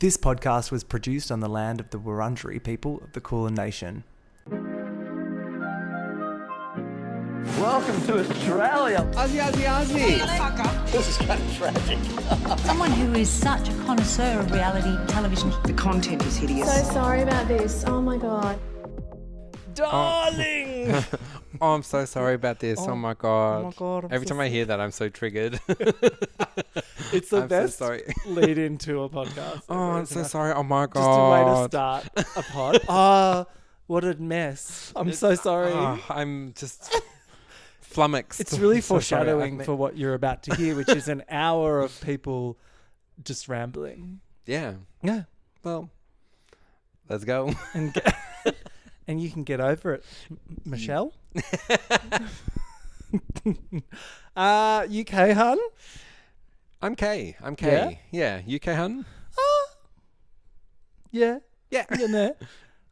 This podcast was produced on the land of the Wurundjeri people of the Kulin Nation. Welcome to Australia. Aussie. This is kind of tragic. Someone who is such a connoisseur of reality television. The content is hideous. So sorry about this. Oh my God. Darling! Oh, I'm so sorry about this. Oh my God. Oh my God. Every time I hear that, I'm so triggered. It's the I'm best so sorry. lead into a podcast. Oh, I'm so sorry. Oh my Just a way to God. start a pod. Oh, what a mess. I'm so sorry. I'm just flummoxed. It's really I'm so sorry. foreshadowing for what you're about to hear, which is an hour of people just rambling. Yeah. Yeah. Well, let's go. And and you can get over it, Michelle. UK hun? I'm Kay. Yeah. UK hun? Yeah. Yeah. You know,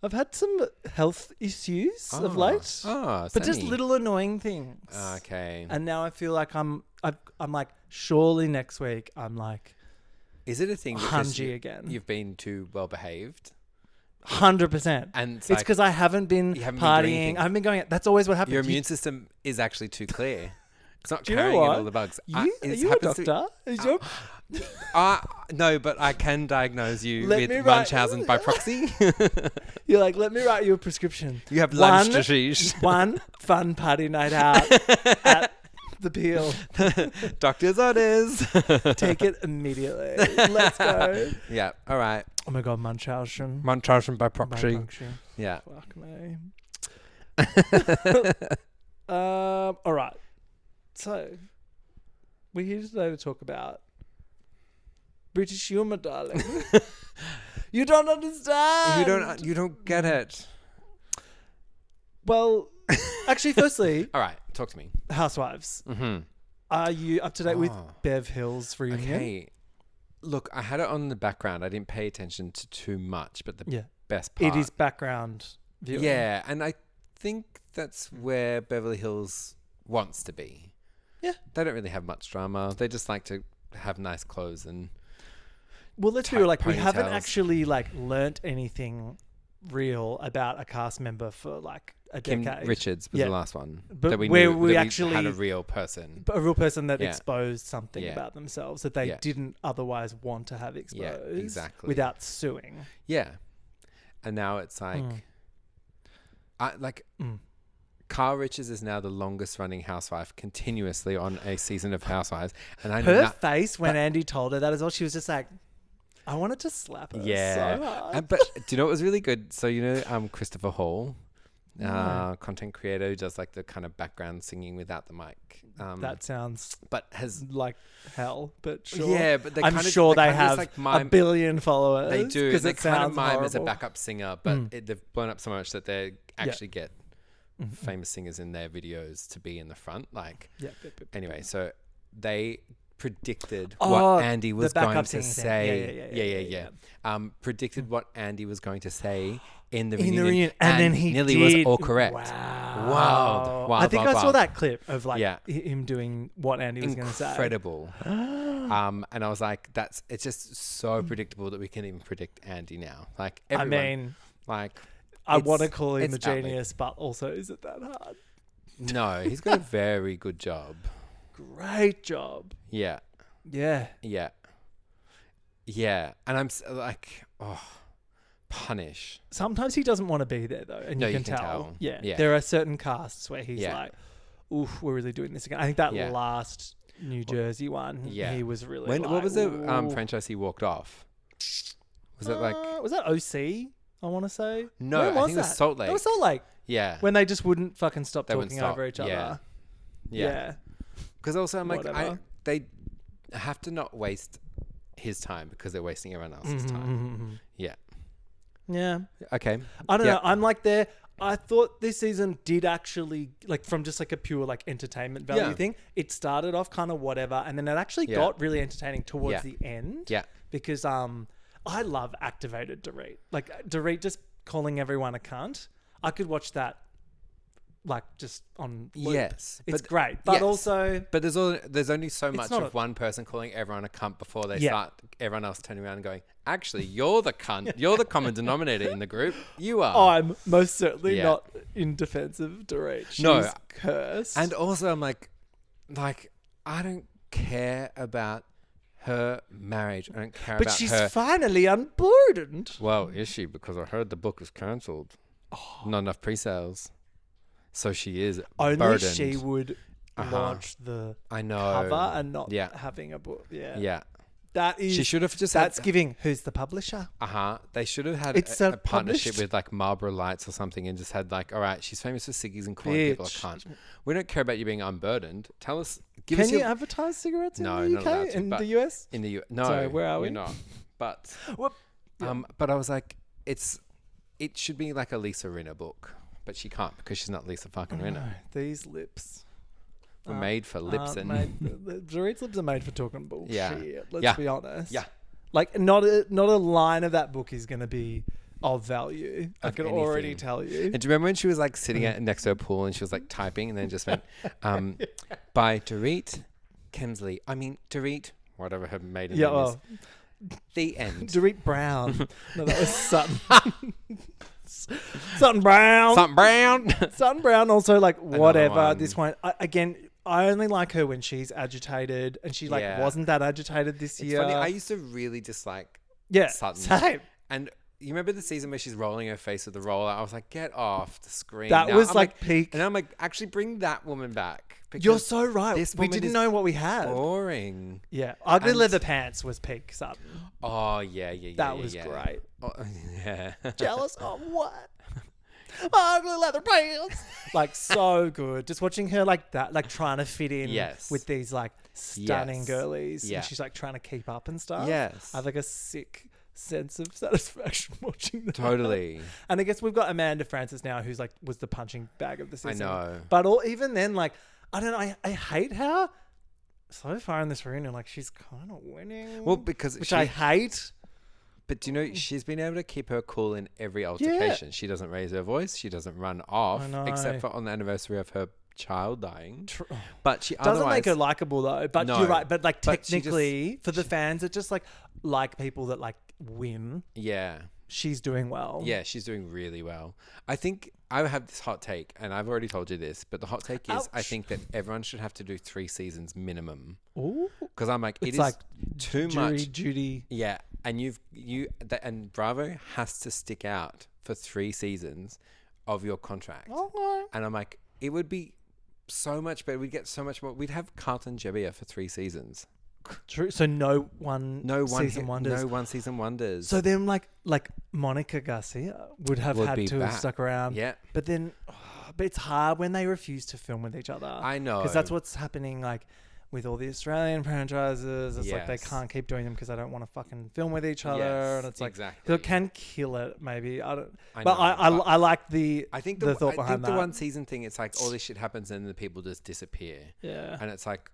I've had some health issues of late, but just Sammy. little annoying things. Okay. And now I feel like I'm like, surely next week I'm like Is it a thing because hungy again. you've been too well behaved? 100%. And It's because I haven't been you haven't been doing partying. anything. I haven't been going. That's always what happens. Your immune system is actually too clear. It's not Do you know carrying in what? all the bugs. Are you a doctor? Is your No, but I can diagnose you Let with me write- Munchausen by proxy. You're like, let me write you a prescription. You have One- lunch disease. One fun party night out at the Peel. Doctor's orders. Take it immediately. Let's go. Yeah, all right. Oh my God, Munchausen. Munchausen by By proxy. proxy. Yeah. Fuck me. All right. So, we're here today to talk about British humour, darling. You don't understand. You don't get it. Well, actually, firstly, All right, talk to me. Housewives. Mm-hmm. Are you up to date with Oh. Bev Hill's reunion? Okay. Look, I had it on the background. I didn't pay attention to too much, but the Yeah. best part. It is background viewing. Yeah, and I think that's where Beverly Hills wants to be. Yeah. They don't really have much drama. They just like to have nice clothes and Well, let's be tight real. Like, we haven't ponytails. actually learnt anything real about a cast member for like a Kim decade. Richards was Yeah. the last one. But that we where knew, we that actually- had a real person. But a real person that Yeah. exposed something Yeah. about themselves that they Yeah. didn't otherwise want to have exposed. exactly. Without suing. Yeah. And now it's like, Mm. Carl Richards is now the longest running housewife continuously on a season of Housewives. And I Her know face when Andy told her that as well, she was just like, I wanted to slap her so hard. But do you know what was really good? So, Christopher Hall, content creator who does like the kind of background singing without the mic. That sounds but has like hell, but sure. Yeah, but they I'm kind of- sure they they kind of just, have like, a mime- billion followers. They do. Because They it kind of sounds mime as a horrible. backup singer, but they've blown up so much that they actually get famous singers in their videos to be in the front. Like, Yep, yep, yep. anyway, so they predicted Oh, what Andy was the going backup to singing thing. say. Yeah. Predicted what Andy was going to say in the In reunion. the reunion. And then he nearly did. was all correct. Wow. Wild, I think wild, I saw wild. that clip of Yeah. him doing what Andy was going to say. Incredible. And I was like, it's just so predictable that we can even predict Andy now. Like, everyone, I mean, like, I it's- want to call him a it's out there. genius, but also is it that hard? No, he's got a very good job. Great job. Yeah. Yeah. Yeah. Yeah. And I'm like, punish. Sometimes he doesn't want to be there though, and No, you you can can tell. tell. Yeah. Yeah. There are certain casts where he's Yeah. like, "Oof, we're really doing this again." I think that Yeah. last New Jersey one, Yeah. he was really. What like, was the "Ooh." franchise he walked off? Was it like, Was that OC? I want to say. no, When I think it was that? Salt Lake. It was Salt Lake Yeah. when they just wouldn't fucking stop They wouldn't talking stop. over each Yeah. other. Yeah. Because also I'm like, Whatever. they have to not waste his time because they're wasting everyone else's Mm-hmm, time. Yeah. Yeah. Okay. I don't Yeah. know. I'm like there. I thought this season did actually, like, from just like a pure like entertainment value Yeah. thing, it started off kind of whatever, and then it actually Yeah. got really entertaining towards Yeah. the end. Yeah. Because I love activated Dorit. Like Dorit just calling everyone a cunt. I could watch that like just on loop. Yes, It's but- great, but yes. also But there's only so much not of one person calling everyone a cunt before they Yeah. start everyone else turning around and going, actually, you're the cunt. You're the common denominator in the group. You are. I'm most certainly Yeah. not in defense of Dorit. She's No. cursed. And also, I'm like, I don't care about her marriage. I don't care but about she's her. finally unburdened. Well, is she? Because I heard the book is cancelled. Not enough pre-sales. So she is Only burdened. she would Uh-huh. launch the I know. cover and not Yeah. having a book. Yeah. Yeah. That is. She should have just That's had... giving. Who's the publisher? They should have had It's a partnership published. with like Marlboro Lights or something and just had like, all right, she's famous for ciggies and calling people a Bitch. cunt. We don't care about you being unburdened. Tell us, give Can us you your... advertise cigarettes in No, the not allowed UK? to, In but- the US? In the U... No, Sorry, where are we? We're not. But, Whoop. but I was like, it should be like a Lisa Rinna book. But she can't because she's not Lisa fucking Rinna. No, these lips. We're made for lips and... Dorit's lips are made for talking bullshit. Yeah. Let's Yeah. be honest. Yeah. Like, not a line of that book is going to be of value. I Of can already anything. tell you. And do you remember when she was like sitting next to her pool and she was like typing and then just went, by Dorit Kemsley. I mean, Dorit, whatever her maiden Yeah, name is. oh, The end. Dorit Brown. No, that was Sutton. Sutton Brown. Something brown. Sutton Brown also, like, whatever. one. This one, again, I only like her when she's agitated, and she, like, Yeah. wasn't that agitated this It's year. funny. I used to really dislike Yeah, Sutton. same. And you remember the season where she's rolling her face with the roller? I was like, get off the screen. That Now was I'm like peak. And I'm like, actually bring that woman back. You're because so right. this We woman didn't is know what we had. boring. Yeah, Ugly And- Leather Pants was peak Sutton. Oh, yeah. That was great. Oh, yeah. Jealous of what? Ugly Leather Pants. Like, so good. Just watching her like that, like trying to fit in Yes. with these like stunning Yes. girlies. Yeah. And she's like trying to keep up and stuff. Yes. I have like a sick sense of satisfaction watching that. Totally. And I guess we've got Amanda Francis now, who's like was the punching bag of the season. know. But even then, like, I don't know. I hate how so far in this reunion, like, she's kind of winning. Well, because which she, I hate. But do you know, she's been able to keep her cool in every altercation. She doesn't raise her voice. She doesn't run off, I know. except for on the anniversary of her child dying. Oh. But she Doesn't otherwise make her likable though. But No. you're right. But like But she technically, for the fans, it just like people that like win. Yeah. She's doing well. Yeah, she's doing really well. I think I have this hot take, and I've already told you this, but the hot take is I Ouch. think that everyone should have to do 3 seasons minimum. Ooh. Because I'm like, it It's is like too Jury much. Judy. Yeah, and and Bravo has to stick out for 3 seasons of your contract. Okay. And I'm like, it would be so much better. We'd get so much more. We'd have Carlton Jebbia for 3 seasons. True. So no one Season season wonders. No one season wonders. So then like Monica Garcia would have Would had be to have back. stuck around. Yeah. But then, but it's hard when they refuse to film with each other. I know. Because that's what's happening like with all the Australian franchises. It's like they Yes. can't keep doing them because they don't want to fucking film with each other. Yes, And it's like, exactly. so it can kill it maybe. I don't, I but know, I like the I think the thought I behind think that. the 1 season thing, it's like all this shit happens and the people just disappear. Yeah. And it's like,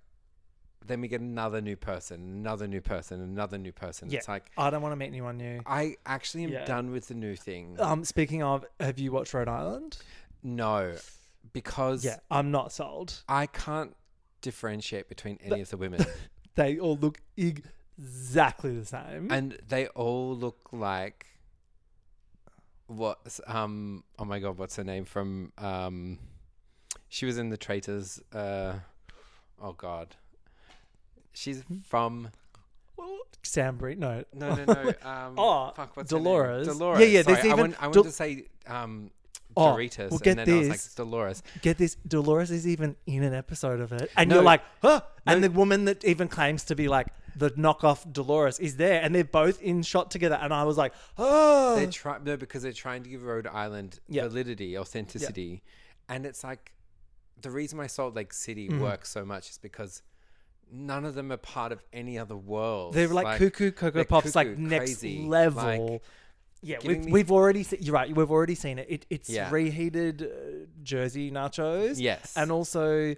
then we get another new person, another new person, another new person. Yeah. It's like, I don't want to meet anyone new. I actually am Yeah. done with the new thing. Speaking of, have you watched Rhode Island? No, because Yeah, I'm not sold. I can't differentiate between any of the women. They all look exactly the same. And they all look like oh my god, what's her name from she was in The Traitors. Oh god. She's from Sam Bree, no. no. Oh, fuck, what's her name? Dolores. Dolores. Yeah, yeah, there's Sorry, even I wanted to say Doritos, well, get and then I was this. like Dolores. Get this, Dolores is even in an episode of it. And No. you're like, huh? And No. the woman that even claims to be like the knockoff Dolores is there. And they're both in shot together. And I was like, oh. Because they're trying to give Rhode Island Yeah. validity, authenticity. And it's like, the reason why Salt Lake City works so much is because none of them are part of any other world. They're like cuckoo Cocoa they're Pops, like cuckoo, next crazy, level. like, Yeah, giving me- we've already seen. You're right. We've already seen it. It's Yeah. reheated Jersey nachos. Yes. and also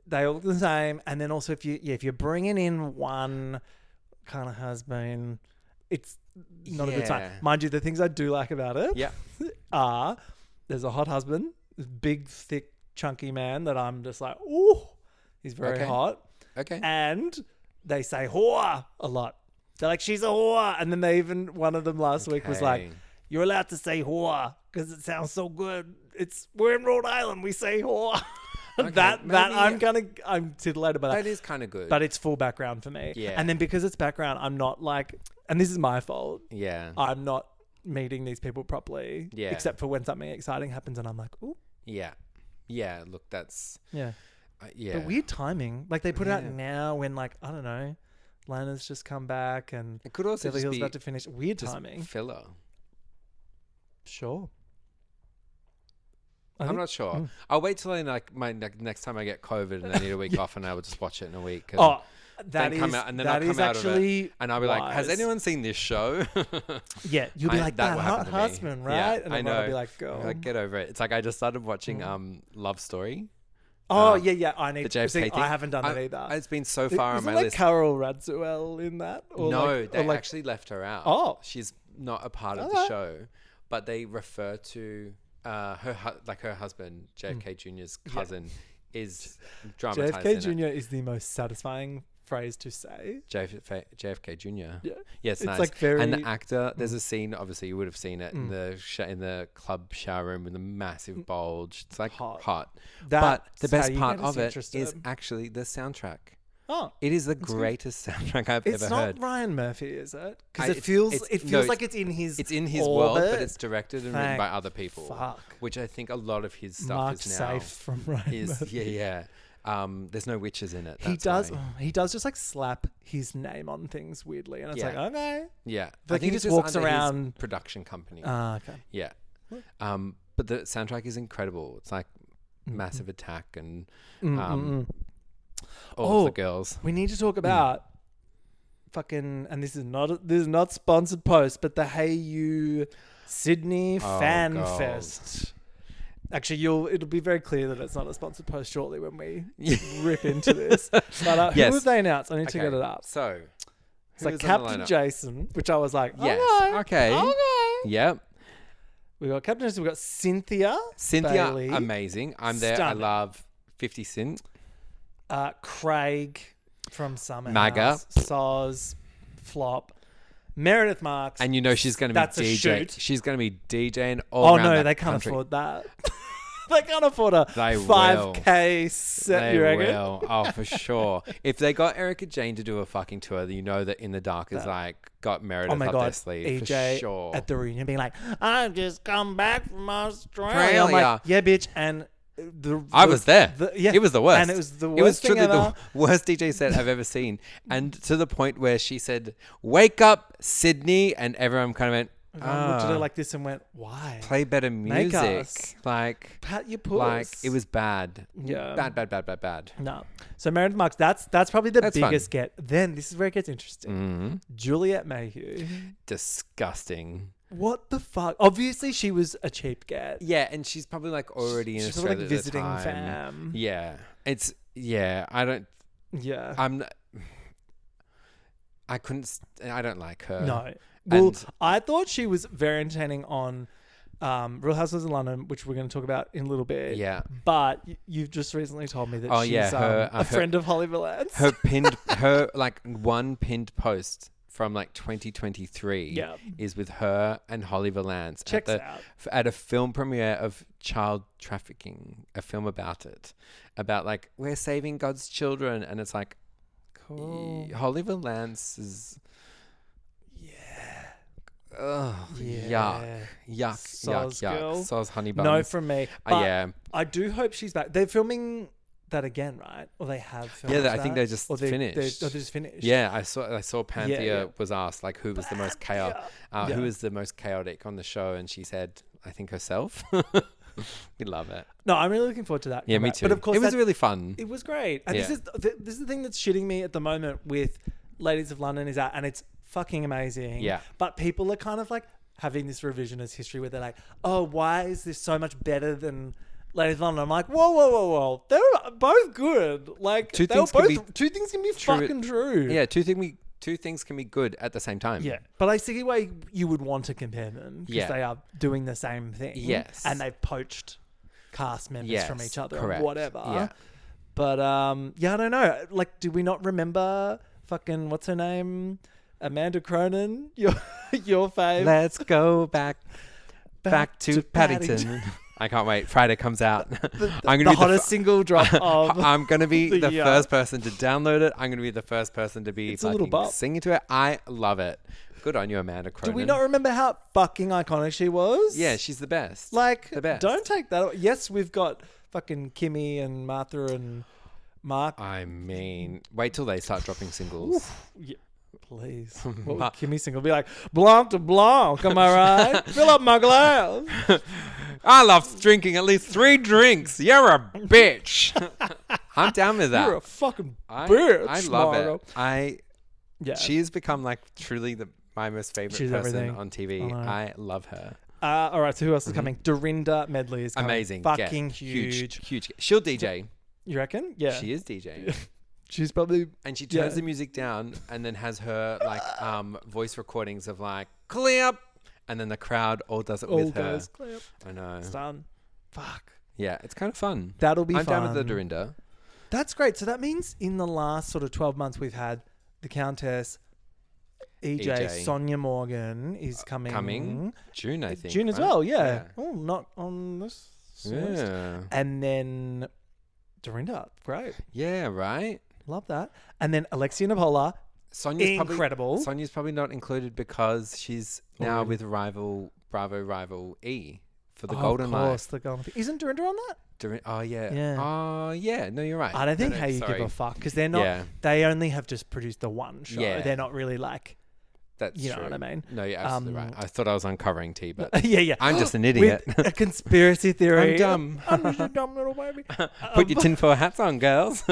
they all look the same. And then also if you're bringing in one kind of has been, it's not a good sign. Yeah. Mind you, the things I do like about it Yeah. are there's a hot husband, big thick chunky man that I'm just like, ooh, he's very Okay. hot. Okay. And they say whore a lot. They're like, she's a whore. And then one of them last week was like, Okay. you're allowed to say whore because it sounds so good. We're in Rhode Island. We say whore. Okay, that maybe- I'm titillated by that. That is kind of good. But it's full background for me. Yeah. And then because it's background, I'm not like, and this is my fault. yeah. I'm not meeting these people properly. Yeah. Except for when something exciting happens and I'm like, ooh. Yeah. Yeah. Look, that's Yeah. yeah. But weird timing. Like they put it out Yeah. now when like, I don't know, Lana's just come back and It could also Beverly just Hills be about to finish. Weird just timing. filler. Sure. I'm not sure. I'll wait till next time I get COVID and I need a week off, and I will just watch it in a week. And Oh, then that come is out, and then that I'll is come out of it, actually and I'll be like, "Has wise. anyone seen this show?" Yeah, you'll be like that that will hot happen to me. husband, right? Yeah, and I everyone will know. be like, go. Like, get over it. It's like I just started watching Love Story. Oh yeah. I need The to JFK see. thing. I haven't done it either. It's been so far on Isn't my like list. Carol Radziwill in that? Or No, like, they or like, actually left her out. Oh. She's not a part of Okay. the show, but they refer to her husband, JFK Jr.'s cousin, is dramatized JFK in Jr. it. is the most satisfying phrase to say. JFK Jr. Yeah. Yes, It's nice. like very- And the actor, there's a scene. Obviously, you would have seen it in the club shower room with the massive bulge. It's like hot. But the That's how best you part get us of it interested. is actually the soundtrack. Oh, It is the greatest soundtrack I've it's ever not heard. Ryan Murphy, is it? Because I- it feels no, like it's in his world, orbit. but it's directed and written Thank by other people. fuck. Which I think a lot of his stuff marked is now. safe from Ryan Is Murphy. yeah. There's no witches in it. He that's does. why. He does just like slap his name on things weirdly, and it's Yeah. like okay. Yeah, Like, I he think just it's walks under his around- production company. Okay. Yeah. But the soundtrack is incredible. It's like Massive Attack and all of the girls. We need to talk about fucking, and this is not sponsored post, but the Hey You Sydney Fan God. Fest. Actually, it'll be very clear that it's not a sponsored post shortly when we rip into this. But Yes. who have they announced? I need to Okay, get it up. So, It's like who's on the Captain lineup? Jason, which I was like, Yes. okay. Yep. We got Captain Jason. We got Cynthia. Cynthia, Bailey, amazing. I'm there. Stunning. I love 50 Cent. Craig from Summer MAGA. House, Soz, Flop, Meredith Marks. And you know she's going to be That's a DJ. shoot. She's going to be DJing all Oh around no, that they can't country. afford that. They can't afford a They 5K set. They You reckon? will. Oh, for sure. If they got Erica Jane to do a fucking tour, you know that In the Dark is like got Meredith Oh my up their god, sleeve EJ for sure. at the reunion being like, "I've just come back from Australia." I'm like, Australia. yeah, bitch. And I was there. Yeah, It was the worst. and it was the worst. It was thing truly ever. the worst DJ set I've ever seen. And to the point where she said, "Wake up, Sydney," and everyone kind of went, Everyone looked at her like this and went, "Why? "Play better Make music." us. Like, Pat your puss." like it was bad. Yeah. Bad. No. So Meredith Marks, that's probably the That's fun. biggest get. Then this is where it gets interesting. Mhm. Juliet Mayhew. Disgusting. What the fuck? Obviously, she was a cheap get. Yeah, and she's probably like already in She's Australia probably, like, at the visiting time. fam. Yeah, it's I don't. Yeah. I'm. I couldn't. I don't like her. No. Well, And- I thought she was very entertaining on Real Housewives of London, which we're going to talk about in a little bit. Yeah. But you've just recently told me that Oh, she's yeah, her- a friend of Holly Valance. Her like one pinned post from like 2023 Yeah. is with her and Holly Valance Checks at out. at a film premiere of child trafficking, a film about it, about like we're saving God's children, and it's like Cool. Holly Valance is yuck. Soz girl. Soz honey buns. No from me. But yeah. I do hope she's back. They're filming that again, right? Or they have filmed Yeah, that? I think they just Or finished. They're just finished. Yeah, I saw Panthea yeah. was asked like who was the most chaotic, Yeah. who was the most chaotic on the show, and she said, I think herself. We love it. No, I'm really looking forward to that. Yeah, me comeback. too. But of course, it was really fun. It was great. And Yeah. this is the thing that's shitting me at the moment with Ladies of London is that, and it's fucking amazing. Yeah. But people are kind of like having this revisionist history where they're like, oh, why is this so much better than Ladies of London? I'm like, whoa. They're both good. Like, Two they were things can both, be two things can be true. fucking true. Yeah, two things can be good at the same time. Yeah. But I see why you would want to compare them because Yeah. they are doing the same thing. Yes. And they've poached cast members from Yes, each other correct. or whatever. Yeah. But yeah, I don't know. Like, do we not remember fucking what's her name? Amanda Cronin, your fave. Let's go back to Paddington. Paddington. I can't wait. Friday comes out. I'm The gonna be hottest single drop of. I'm gonna be the the year. first person to download it. I'm gonna be the first person to be It's a little fucking bop. singing to it. I love it. Good on you, Amanda Do Cronin. we not remember how fucking iconic she was? Yeah, she's the best. Like, the best. don't take that away. Yes, we've got fucking Kimmy and Martha and Mark. I mean, wait till they start dropping singles. Yeah, please. What would Kimmy single be like? Blanc to blanc, am I right? Fill up my glass. I love drinking at least 3 drinks. You're a bitch. I'm down with that. You're a fucking bitch. I love Margot. it. Yeah. She's become like truly my most favorite She's person everything. on TV. I know. I love her. All right, so who else is coming? Dorinda Medley is coming. Amazing. Fucking Yeah. huge. Huge. She'll DJ. You reckon? Yeah. She is DJ. She's probably. And she turns Yeah. the music down and then has her like voice recordings of like clip, and then the crowd all does it all with her. goes clip. I know. It's done. Fuck. Yeah, it's kind of fun. That'll be I'm fun. down with the Dorinda. That's great. So that means in the last sort of 12 months, we've had the Countess, EJ. Sonia Morgan is coming. June, I think. June as right? well, yeah. Oh, not on this list. Yeah. And then Dorinda. Great. Yeah, right? Love that. And then Alexia Nipola. Sonia's Incredible. Sonia's probably not included because she's now Already. with rival E for the Oh, Golden of Light. course, the Golden. Isn't Dorinda on that? Oh, yeah. Yeah. Oh, yeah. No, you're right. I don't think No, how you sorry. give a fuck because they're not. Yeah. They only have just produced the one show. Yeah. They're not really like. That's You know true. what I mean? No, you're absolutely right. I thought I was uncovering tea, but yeah. I'm just an idiot. With a conspiracy theory. I'm dumb. I'm just a dumb little baby. Put your tinfoil hats on, girls.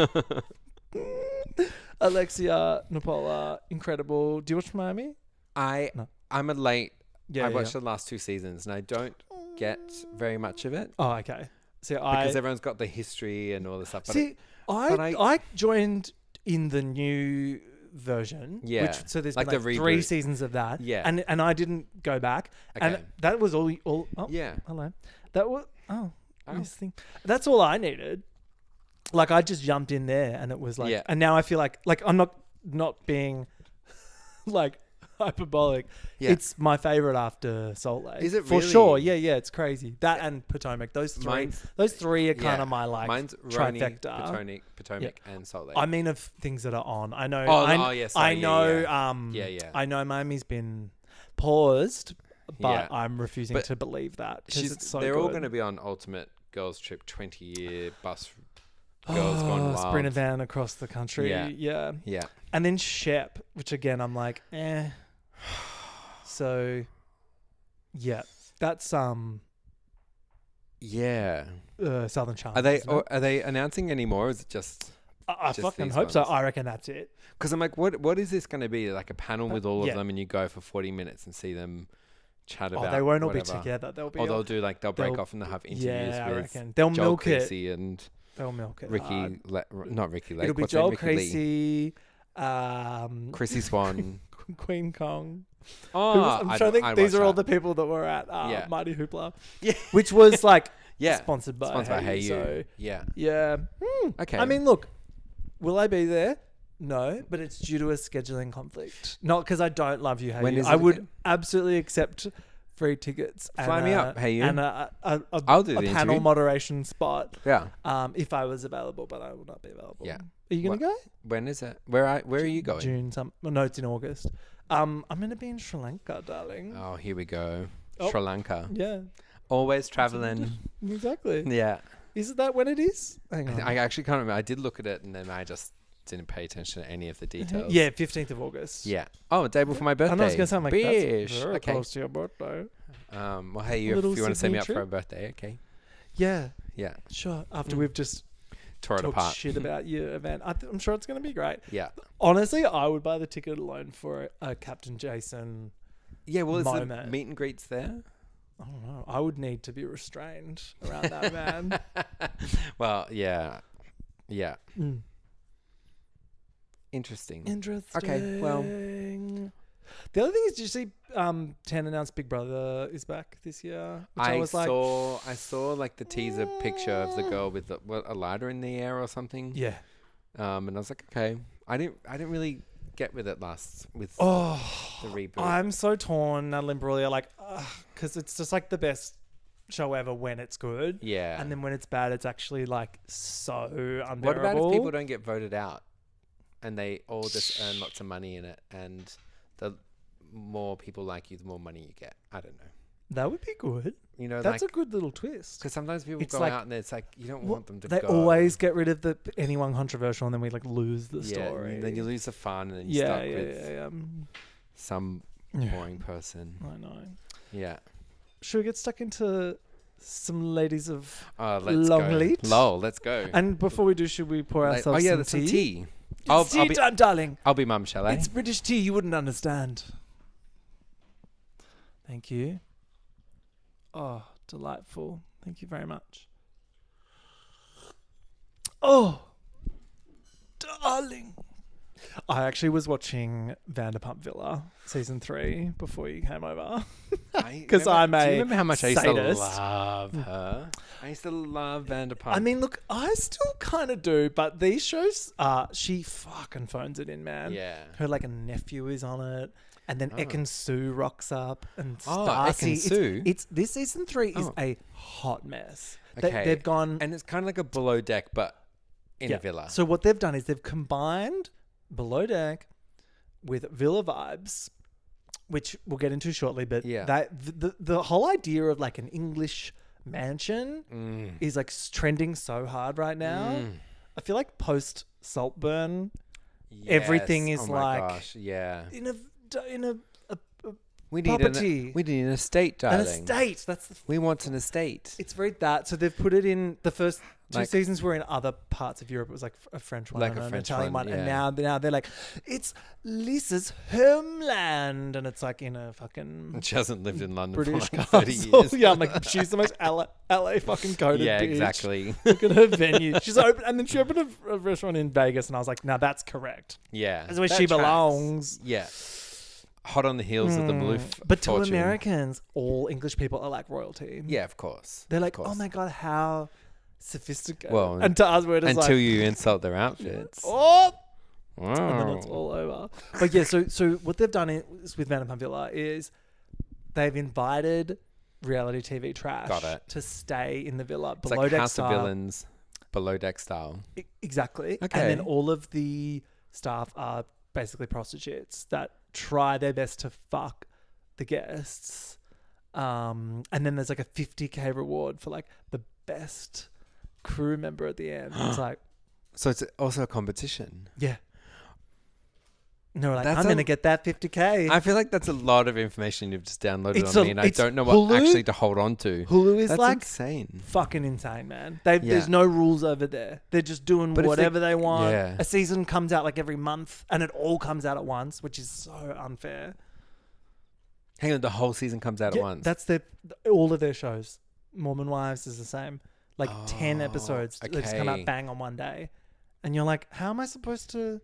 Alexia Nipola, incredible. Do you watch Miami? No. I'm a late. Yeah, I watched the last 2 seasons and I don't get very much of it Oh, okay. So because everyone's got the history and all this stuff. But see. but I joined in the new version. Yeah. So there's Like been the like 3 reboot. seasons of that. Yeah. And I didn't go back. And Okay. that was all. Oh, yeah. hello. That was. Oh. Oh. This thing. That's all I needed. Like I just jumped in there and it was like. Yeah. And now I feel like I'm not being like hyperbolic. Yeah. It's my favorite after Salt Lake. Is it For really? sure. Yeah, it's crazy. That and Potomac. Those three. Mine's- Those three are kind Yeah. of my like Mine's Roni, trifecta. Potomac, and Salt Lake. I mean of things that are on. I know. Oh, yeah, sorry, I yeah, know. yeah. Yeah. I know Miami's been paused, but Yeah. I'm refusing But to believe that because it's so they're all good. going to be on Ultimate Girls Trip 20-year bus. Girls Gone Wild. Sprinter van across the country. Yeah. Yeah. Yeah. And then Shep, which again I'm like, eh. So, yeah, that's Yeah. Southern Charm. Are they announcing any more? Or is it just? I just fucking these hope so. ones? I reckon that's it. Because I'm like, what is this going to be? Like a panel with all yeah. of them, and you go for 40 minutes and see them chat Oh, about. they won't all be whatever. together. They'll be. Or they'll do like they'll break they'll- off and they'll have interviews yeah, I with reckon they'll Joel milk it. Creasy and They'll milk it. Ricky. hard. Not Ricky Lake. It'll be What's her Joel name? Ricky Lee. Creasy, Chrissy Swan. Queen Kong. Oh, I'm trying to think. I'd These watch are all that. the people that were at Yeah. Mighty Hoopla, Yeah. which was like Yeah. sponsored by Hey You. So Yeah. yeah. Okay. I mean, look, will I be there? No, but it's due to a scheduling conflict. Not because I don't love you, Hey When You. is I it would again? absolutely accept free tickets. Fly me up, Hey You. And I'll do a the panel interview. moderation spot. Yeah. If I was available, but I will not be available. Yeah. Are you gonna go? When is it? Where are you going? June. No, it's in August. I'm gonna be in Sri Lanka, darling. Oh, here we go. Oh. Sri Lanka. Yeah, Always traveling. exactly. Yeah. Isn't that when it is? Hang on. I actually can't remember. I did look at it and then I just didn't pay attention to any of the details. Yeah, 15th of August. Yeah. Oh, a day before my birthday. I know I was gonna say, I'm like, Bish. that's very Okay. close to your birthday. Well, hey, you, if Little you want to send me Sydney up for a trip. birthday, okay. Yeah, Yeah. sure. After we've just Tore it talked apart. shit about your event, I'm sure it's gonna be great. Yeah. Honestly, I would buy the ticket alone for a Captain Jason. Yeah, well, is the Moment. meet and greets there? I don't know. I would need to be restrained around that man. Well, yeah. Yeah. Mm. Interesting. Interesting. Okay, well. The other thing is, did you see 10 announced Big Brother is back this year? Which I was like, saw like the teaser picture of the girl with a lighter in the air or something. yeah. And I was like, okay. I didn't really get with it with the reboot. I'm so torn, Natalie Imbruglia, like, because it's just like the best show ever when it's good. Yeah. And then when it's bad, it's actually like so unbearable. What about if people don't get voted out and they all just earn lots of money in it, and the more people like you, the more money you get? I don't know. That would be good. You know, That's like, a good little twist. because sometimes people It's go like- out and it's like you don't want them to They go. always get rid of anyone controversial, and then we like lose the Yeah, story. then you lose the fun, and then you're stuck with yeah. some Yeah. boring person. I know. Yeah. Should we get stuck into some ladies of Let's Longleat? go. Lol, let's go. And before we do, should we pour ourselves some there's tea? some tea. It's tea time, darling. I'll be mum, shall I? It's British tea. You wouldn't understand. Thank you. Oh, delightful. Thank you very much. Oh, darling. I actually was watching Vanderpump Villa season 3 before you came over. 'Cause I'm Do you a remember how much I used sadist. to love her? I used to love Vanderpump. I mean, look, I still kind of do, but these shows, she fucking phones it in, man. Yeah. Her like a nephew is on it, and then Ekin-Su rocks up, and Oh, Stacy. Ekin-Su? It's this season 3 is Oh. a hot mess. Okay. They've gone and it's kind of like a below deck, but in a villa. So what they've done is they've combined Below Deck with Villa vibes, which we'll get into shortly. But Yeah. the whole idea of like an English mansion is like trending so hard right now. I feel like post Saltburn, everything is oh my like gosh, yeah. in a We need property. we need an estate, an darling. estate. That's the. We want an estate. It's very that. So they've put it in the first two Like- seasons were in other parts of Europe. It was like a French one, Like and a an French Italian one, one, and yeah. now they're like, it's Lisa's homeland, and it's like in a fucking She hasn't lived in London British for like 30 castle. years. Yeah, I'm like, she's the most LA fucking coded Yeah, bitch. exactly. Look at her venue. She's open, and then she opened a restaurant in Vegas, and I was like, now that's correct. Yeah. That's where that she tracks. belongs. Yeah. Hot on the heels of the Maloof But to fortune. Americans, all English people are like royalty. Yeah, of course. They're Of like, course. oh my God, how sophisticated. Well, and to us, we're just Until like, you insult their outfits. oh, and Wow. then it's all over. But yeah, so what they've done is with Vanderpump Villa is they've invited reality TV trash Got it. to stay in the villa It's below like deck House style. of Villains, below deck style. Exactly. Okay. And then all of the staff are basically prostitutes that try their best to fuck the guests. And then there's like a 50K reward for like the best crew member at the end. It's like, So it's also a competition. yeah. No, like, That's I'm going to get that 50K. I feel like that's a lot of information you've just downloaded It's on a- me, and I it's don't know what Hulu- actually to hold on to. Hulu is That's like insane. fucking insane, man. Yeah. There's no rules over there. They're just doing But if they- whatever they want. Yeah. A season comes out like every month, and it all comes out at once, which is so unfair. Hang on, the whole season comes out Yeah, at once. That's all of their shows. Mormon Wives is the same. Like 10 episodes. They just come okay. out bang on one day. And you're like, how am I supposed to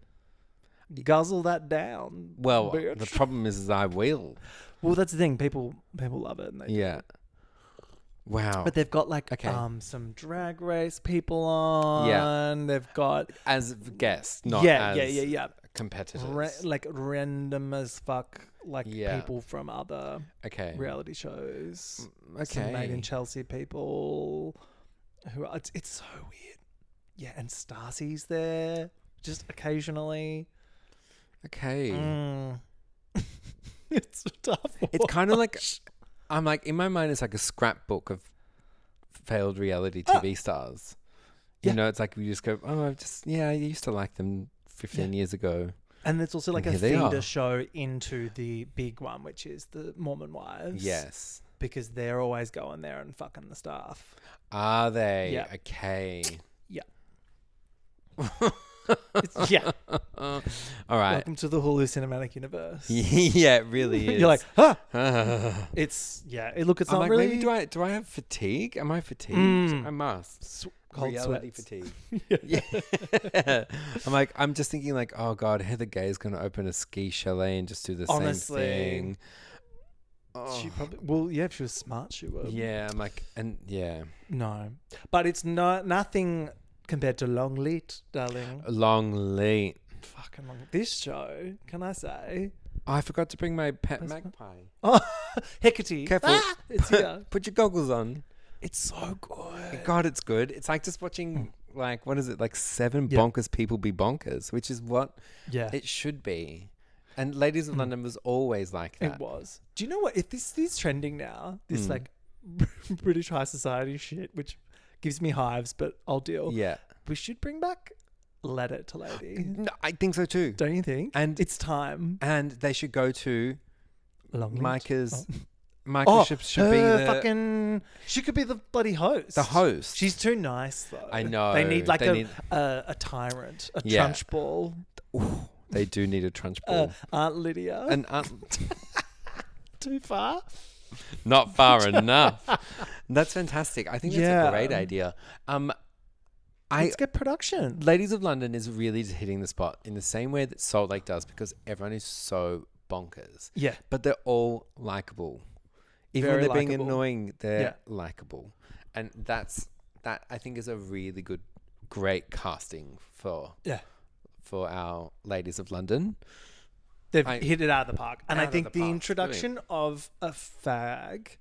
guzzle that down? well, bitch? the problem is I will. Well, that's the thing. People love it. And they Yeah. Wow. But they've got like Okay. some drag race people on. Yeah. They've got as guests, not yeah, as yeah. competitors. Like random as fuck, like Yeah. people from other Okay. reality shows. Okay. Some Made in Chelsea people. Who are, it's so weird. Yeah, and Stacy's there just occasionally. Okay. It's tough. It's kind of like, I'm like, in my mind, it's like a scrapbook of failed reality TV stars. You Yeah. know, it's like we just go, oh, I used to like them 15 years ago. And it's also like And a here they feeder are. show into the big one, which is the Mormon Wives. Yes. Because they're always going there and fucking the staff. Are they? Yeah. Okay. Yeah. Yeah. All right. Welcome to the Hulu cinematic universe. Yeah, it really is. You're like, huh? I'm It's, look, it's not like, really. maybe do I have fatigue? Am I fatigued? I must. cold reality sweats. fatigue. Yeah. I'm just thinking like, oh God, Heather Gay's going to open a ski chalet and just do the Honestly. same thing. Oh. She probably, well, yeah, if she was smart, she would. Yeah, I'm like, and yeah. No, but it's nothing compared to Longleat, darling. Longleat. Fucking long. This show, can I say? Oh, I forgot to bring my pet magpie. Oh, Hecate. Careful. Ah, it's here. Put your goggles on. It's so good. God, it's good. It's like just watching, like, what is it? Like 7 Yeah. bonkers people be bonkers, which is what Yeah, it should be. And Ladies of London was always like that. it was. Do you know what? If this is trending now, this like British high society shit, which gives me hives, but I'll deal. Yeah. We should bring back Let It to Lady. No, I think so too. Don't you think? And it's time. And they should go to Longleat. Micah's. Oh. Micah should be the fucking. She could be the bloody host. The host. She's too nice though. I know. They need like They need- a tyrant, a Yeah. trunch ball. Ooh, they do need a trunch ball. Aunt Lydia. And Too far. not far enough. That's fantastic. I think that's Yeah. a great idea. Let's get production. Ladies of London is really just hitting the spot in the same way that Salt Lake does because everyone is so bonkers. Yeah. But they're all likable. Even Very when they're being likeable. annoying, they're Yeah. likable. And that I think is a really great casting for our Ladies of London. They've hit it out of the park. And Out I of think the the park. introduction of a fag,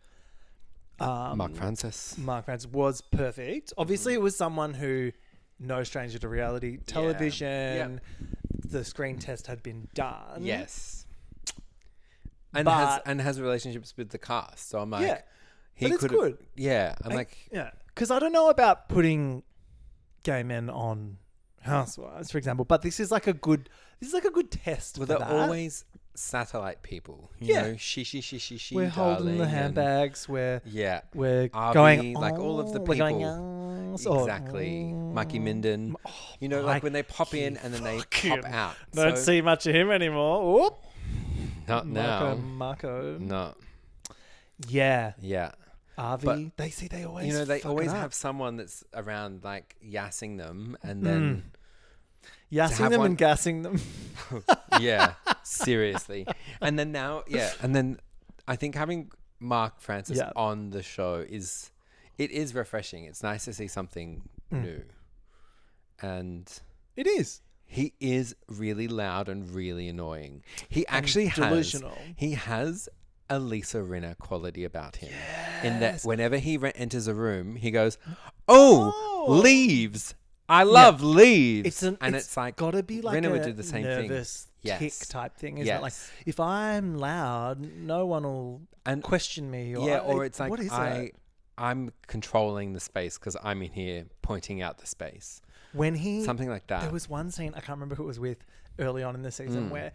Mark Francis. Mark Francis, was perfect. Obviously, it was someone who, no stranger to reality television. Yep. The screen test had been done. Yes. And But- has relationships with the cast. So I'm like, Yeah. he But it's could. good. Yeah. I'm like, Yeah. Because I don't know about putting gay men on Housewives, for example, but this is like a good test. well, for they're that. always satellite people. You Yeah. know, she, We're holding darling, the and- handbags. We're Yeah. we're Arby, going like all of the We're going people. or- Exactly. Mikey Minden. You know, like when they pop in and then they pop out. Don't So- see much of him anymore. Whoop. Not now. Marco. No. Yeah. Yeah. Avi. They always. You know, they fuck always it up. have someone that's around, like, yassing them and then... yassing have them one- and gassing them. Yeah, seriously. And then now, and then I think having Mark Francis Yeah. on the show is refreshing. It's nice to see something new. And It is. he is really loud and really annoying. He actually delusional. has a Lisa Rinna quality about him. In that whenever he enters a room, he goes, "Oh, leaves. I love leaves." It's like gotta be like Rinna a would do the same thing. nervous Yes. tick type thing, isn't it? Like Yes. if I'm loud, no one will question me. Or or it's like what is that? I'm controlling the space because I'm in here pointing out the space. When he Something like that. There was one scene, I can't remember who it was with, early on in the season where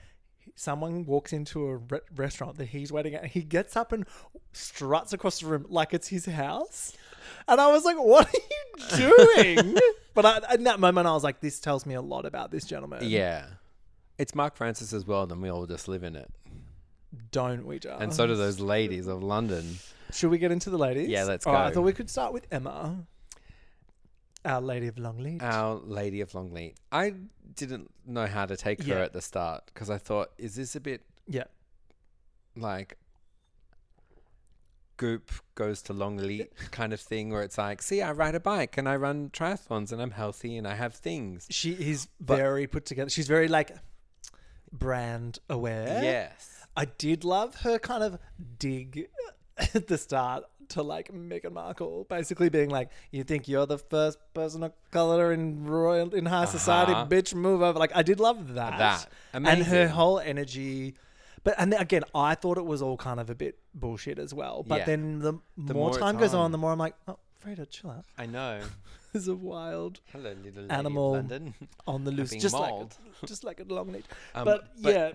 someone walks into a restaurant that he's waiting at. He gets up and struts across the room like it's his house. And I was like, what are you doing? But in that moment, I was like, this tells me a lot about this gentleman. Yeah. It's Mark Francis as well, then we all just live in it. Don't we, Jar? And so do those ladies of London. Should we get into the ladies? Yeah, let's All right, I go. thought we could start with Emma, our lady of Longleat. Our Lady of Longleat. I didn't know how to take her Yeah. at the start because I thought, is this a bit Yeah. like Goop goes to Longleat kind of thing where it's like, see, I ride a bike and I run triathlons and I'm healthy and I have things. She is very put together. She's very like brand aware. Yes. I did love her kind of dig at the start to like Meghan Markle, basically being like, "You think you're the first person of color in high society, bitch? Move over." Like I did love that. And her Amazing. whole energy. But and then, again, I thought it was all kind of a bit bullshit as well. But Yeah. then the more more it's time goes on. on, the more I'm like, "Oh, Freda, chill out." I know. This is a wild Hello, little lady animal of London. on the loose, Having just mauled. like a Longleat. Um, but yeah,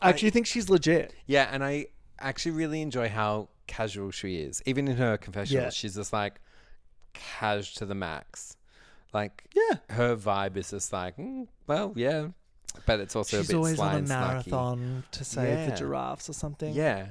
I actually think she's legit. Yeah, and I actually really enjoy how casual she is. Even in her confessionals, Yeah. she's just like cash to the max. Like, Yeah. her vibe is just like, well, yeah. But it's also She's a bit always sly on a and snarky. marathon to save the Yeah. giraffes or something. Yeah,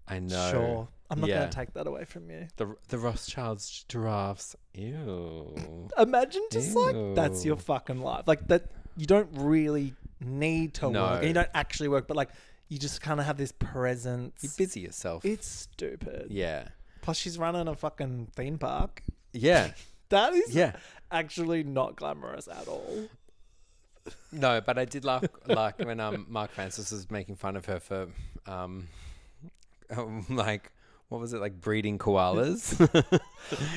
I know. Sure. I'm not Yeah. going to take that away from you. The Rothschilds giraffes. Ew. Imagine just like that's your Ew. fucking life. Like that you don't really need to No. work. And you don't actually work, but like you just kind of have this presence. You busy yourself. It's stupid. Yeah. Plus she's running a fucking theme park. Yeah. That is Yeah. actually not glamorous at all. No, but I did laugh like when Mark Francis was making fun of her for like what was it, like breeding koalas?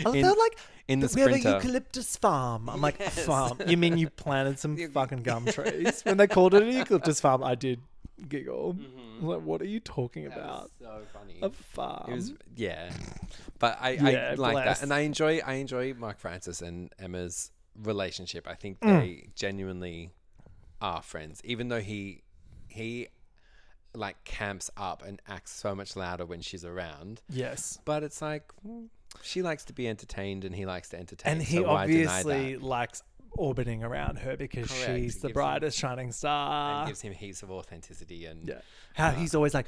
I felt like in the we have a Sprinter. eucalyptus farm. I'm like, farm? You mean you planted some fucking gum trees? When they called it a eucalyptus farm, I did giggle. I was like, what are you talking about? So funny. A farm. It was but I Yeah, like bless. that, and I enjoy Mark Francis and Emma's relationship. I think they genuinely are friends, even though he like camps up and acts so much louder when she's around. Yes. But it's like she likes to be entertained and he likes to entertain. And he so why deny obviously that? likes orbiting around her because Correct. she's It the gives brightest shining star. And gives him heaps of authenticity and Yeah. How he's always like,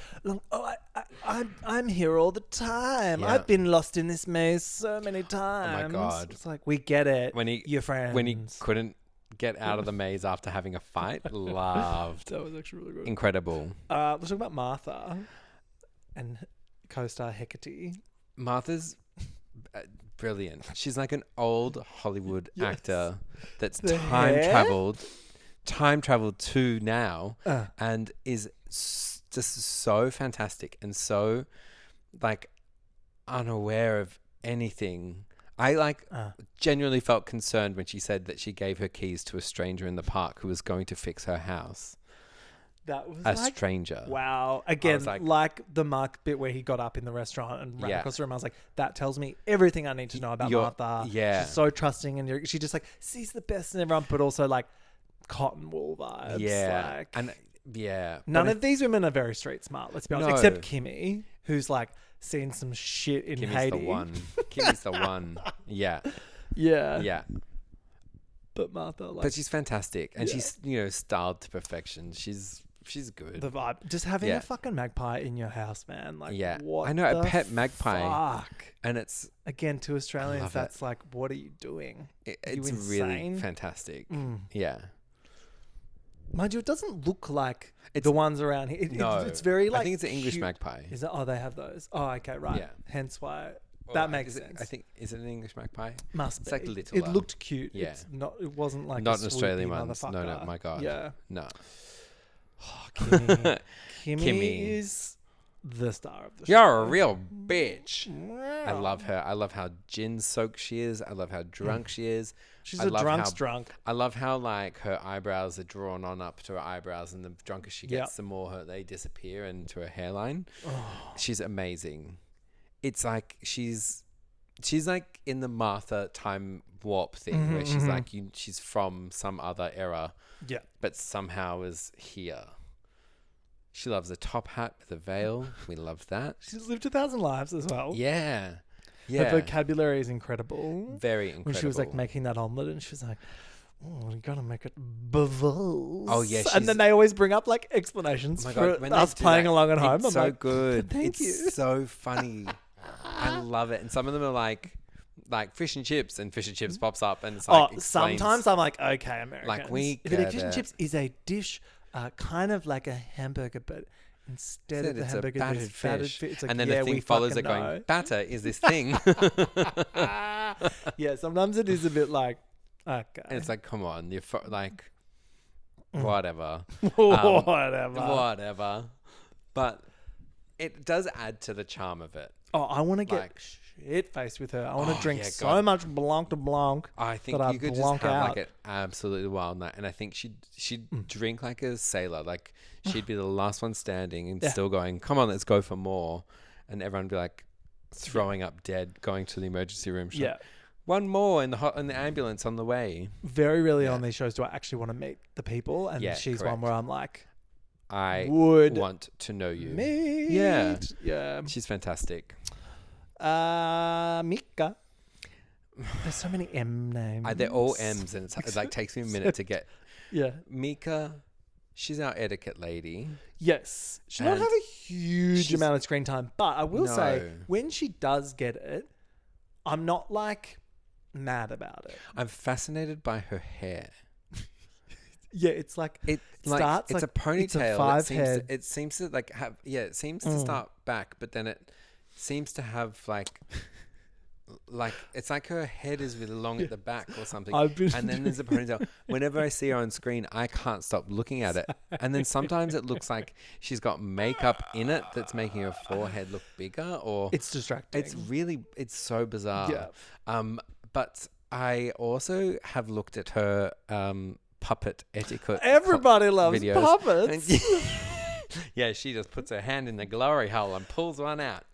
I'm here all the time. Yeah. I've been lost in this maze so many times. God. It's like, we get it. when your friends. he couldn't get out of the maze after having a fight, loved. That was actually really good. Incredible. Let's talk about Martha and co-star Hecate. Martha's brilliant. She's like an old Hollywood actor that's The time hair? traveled to now and is just so fantastic and so like unaware of anything. I like genuinely felt concerned when she said that she gave her keys to a stranger in the park who was going to fix her house. That was A like, stranger. wow. Again, was like- like the Mark bit where he got up in the restaurant and ran Yeah. across the room. I was like, that tells me everything I need to know about Martha. yeah. She's so trusting and she just like sees the best in everyone, but also like cotton wool vibes. Yeah. Like, And yeah. none But of these women are very street smart, let's be honest. No. Except Kimmy, who's like seen some shit in Kimmy's Haiti. the one. Kimmy's the one. Yeah. Yeah. Yeah. But Martha, like But she's fantastic. And she's, styled to perfection. She's good. the vibe. Just having Yeah. a fucking magpie in your house, man. Like, Yeah. what I know, a the pet magpie. Fuck. And it's Again, to Australians, love it. that's like, what are you doing? it's you really insane? fantastic. Mm. Yeah. Mind you, it doesn't look like It's- the ones around here. No. It's very like. I think it's an English cute. magpie. Is it? Oh, they have those. Oh, okay, right. Yeah. Hence why Well, that makes is it- sense. I think, is it an English magpie? Must it's be. like little. It looked cute. Yeah. It's not. It wasn't like Not a an Australian swoopy ones. No, motherfucker. my God. Yeah. No. Oh, Kimmy. Kimmy Kimmy. is the star of the show. You're a real bitch. I Wow. love her. I love how gin soaked she is. I love how drunk she is. She's I a love drunk's how- drunk. I love how like her eyebrows are drawn on up to her eyebrows, and the drunker she gets, Yep. the more they disappear into her hairline. Oh. She's amazing. It's like she's like in the Martha time warp thing where she's like she's from some other era, Yeah. but somehow is here. She loves a top hat with a veil. We love that. She's lived 1,000 lives as well. Yeah, Her yeah. vocabulary is incredible. Very incredible. When she was like making that omelet and she was like, oh, you gotta make it bubbles. Oh, yeah, And she's- then they always bring up like explanations Oh my for God, when they us do playing that, along at home. It's I'm so like, good. Thank it's you. so funny. I love it. And some of them are like fish and chips, and fish and chips pops up, and it's like Oh, explains- sometimes I'm like, okay, Americans. Like, we If a get fish and it. chips is a dish kind of like a hamburger, but instead of the it's a hamburger, battered there's battered fish. fish. It's like, And then yeah, the thing we follows it fucking going, know. batter is this thing. Yeah, sometimes it is a bit like, okay. And it's like, come on, you're like, whatever. Whatever. But it does add to the charm of it. Oh, I want to get Like- shit-faced with her. I want to Oh, drink yeah, so God. much Blanc de Blanc. I think that I you could just blank have out. like an absolutely wild night. And I think she'd drink like a sailor. Like she'd be the last one standing and Yeah. still going, come on, let's go for more. And everyone would be like throwing up dead, going to the emergency room. She's like, Yeah. one more in the ambulance on the way. Very rarely Yeah. on these shows do I actually want to meet the people. And Yeah, she's correct. one where I'm like, I would want to know you. meet. Yeah. Yeah. She's fantastic. Mika. There's so many M names. They're all M's, and it like takes me a minute to get. Yeah. Mika, she's our etiquette lady. Yes. She don't And- have a huge amount of screen time. But I will say, No. when she does get it, I'm not like mad about it. I'm fascinated by her hair. Yeah, it's like It starts it's like a ponytail. It's a five head. It seems to like have it seems to start back, but then it seems to have like it's like her head is really long at the back or something, and then there's a ponytail. Whenever I see her on screen, I can't stop looking at it, and then sometimes it looks like she's got makeup in it that's making her forehead look bigger, or It's distracting. it's so bizarre. Yeah. But I also have looked at her puppet etiquette. Everybody loves videos. puppets. Yeah, she just puts her hand in the glory hole and pulls one out.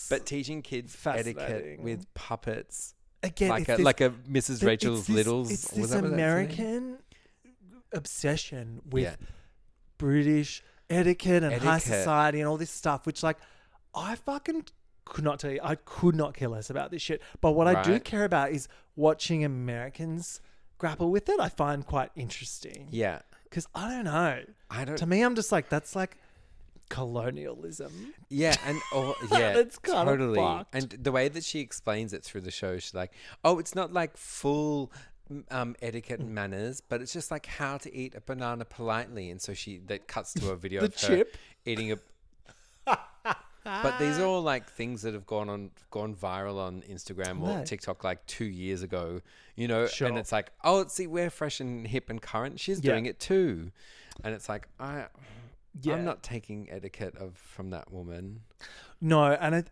But teaching kids etiquette fascinating. with puppets, Again, like it's a Mrs. Rachel's Littles. It's Was this that what that's named? American obsession with Yeah. British etiquette and high Etiquette. society and all this stuff, which like I fucking could not tell you. I could not care less about this shit. But what I do Right. care about is watching Americans grapple with it. I find quite interesting. Yeah, Because I don't know. To me, I'm just like, that's like colonialism. yeah, and yeah, That's kind of totally. fucked. And the way that she explains it through the show, she's like, "Oh, it's not like full etiquette and manners, but it's just like how to eat a banana politely." And so that cuts to a video The of her chip? eating a. But these are all like things that have gone viral on Instagram or Right. TikTok like 2 years ago, you know, Sure. and it's like, oh, see, we're fresh and hip and current. She's Yeah. doing it too. And it's like, Yeah. I'm not taking etiquette from that woman. No, and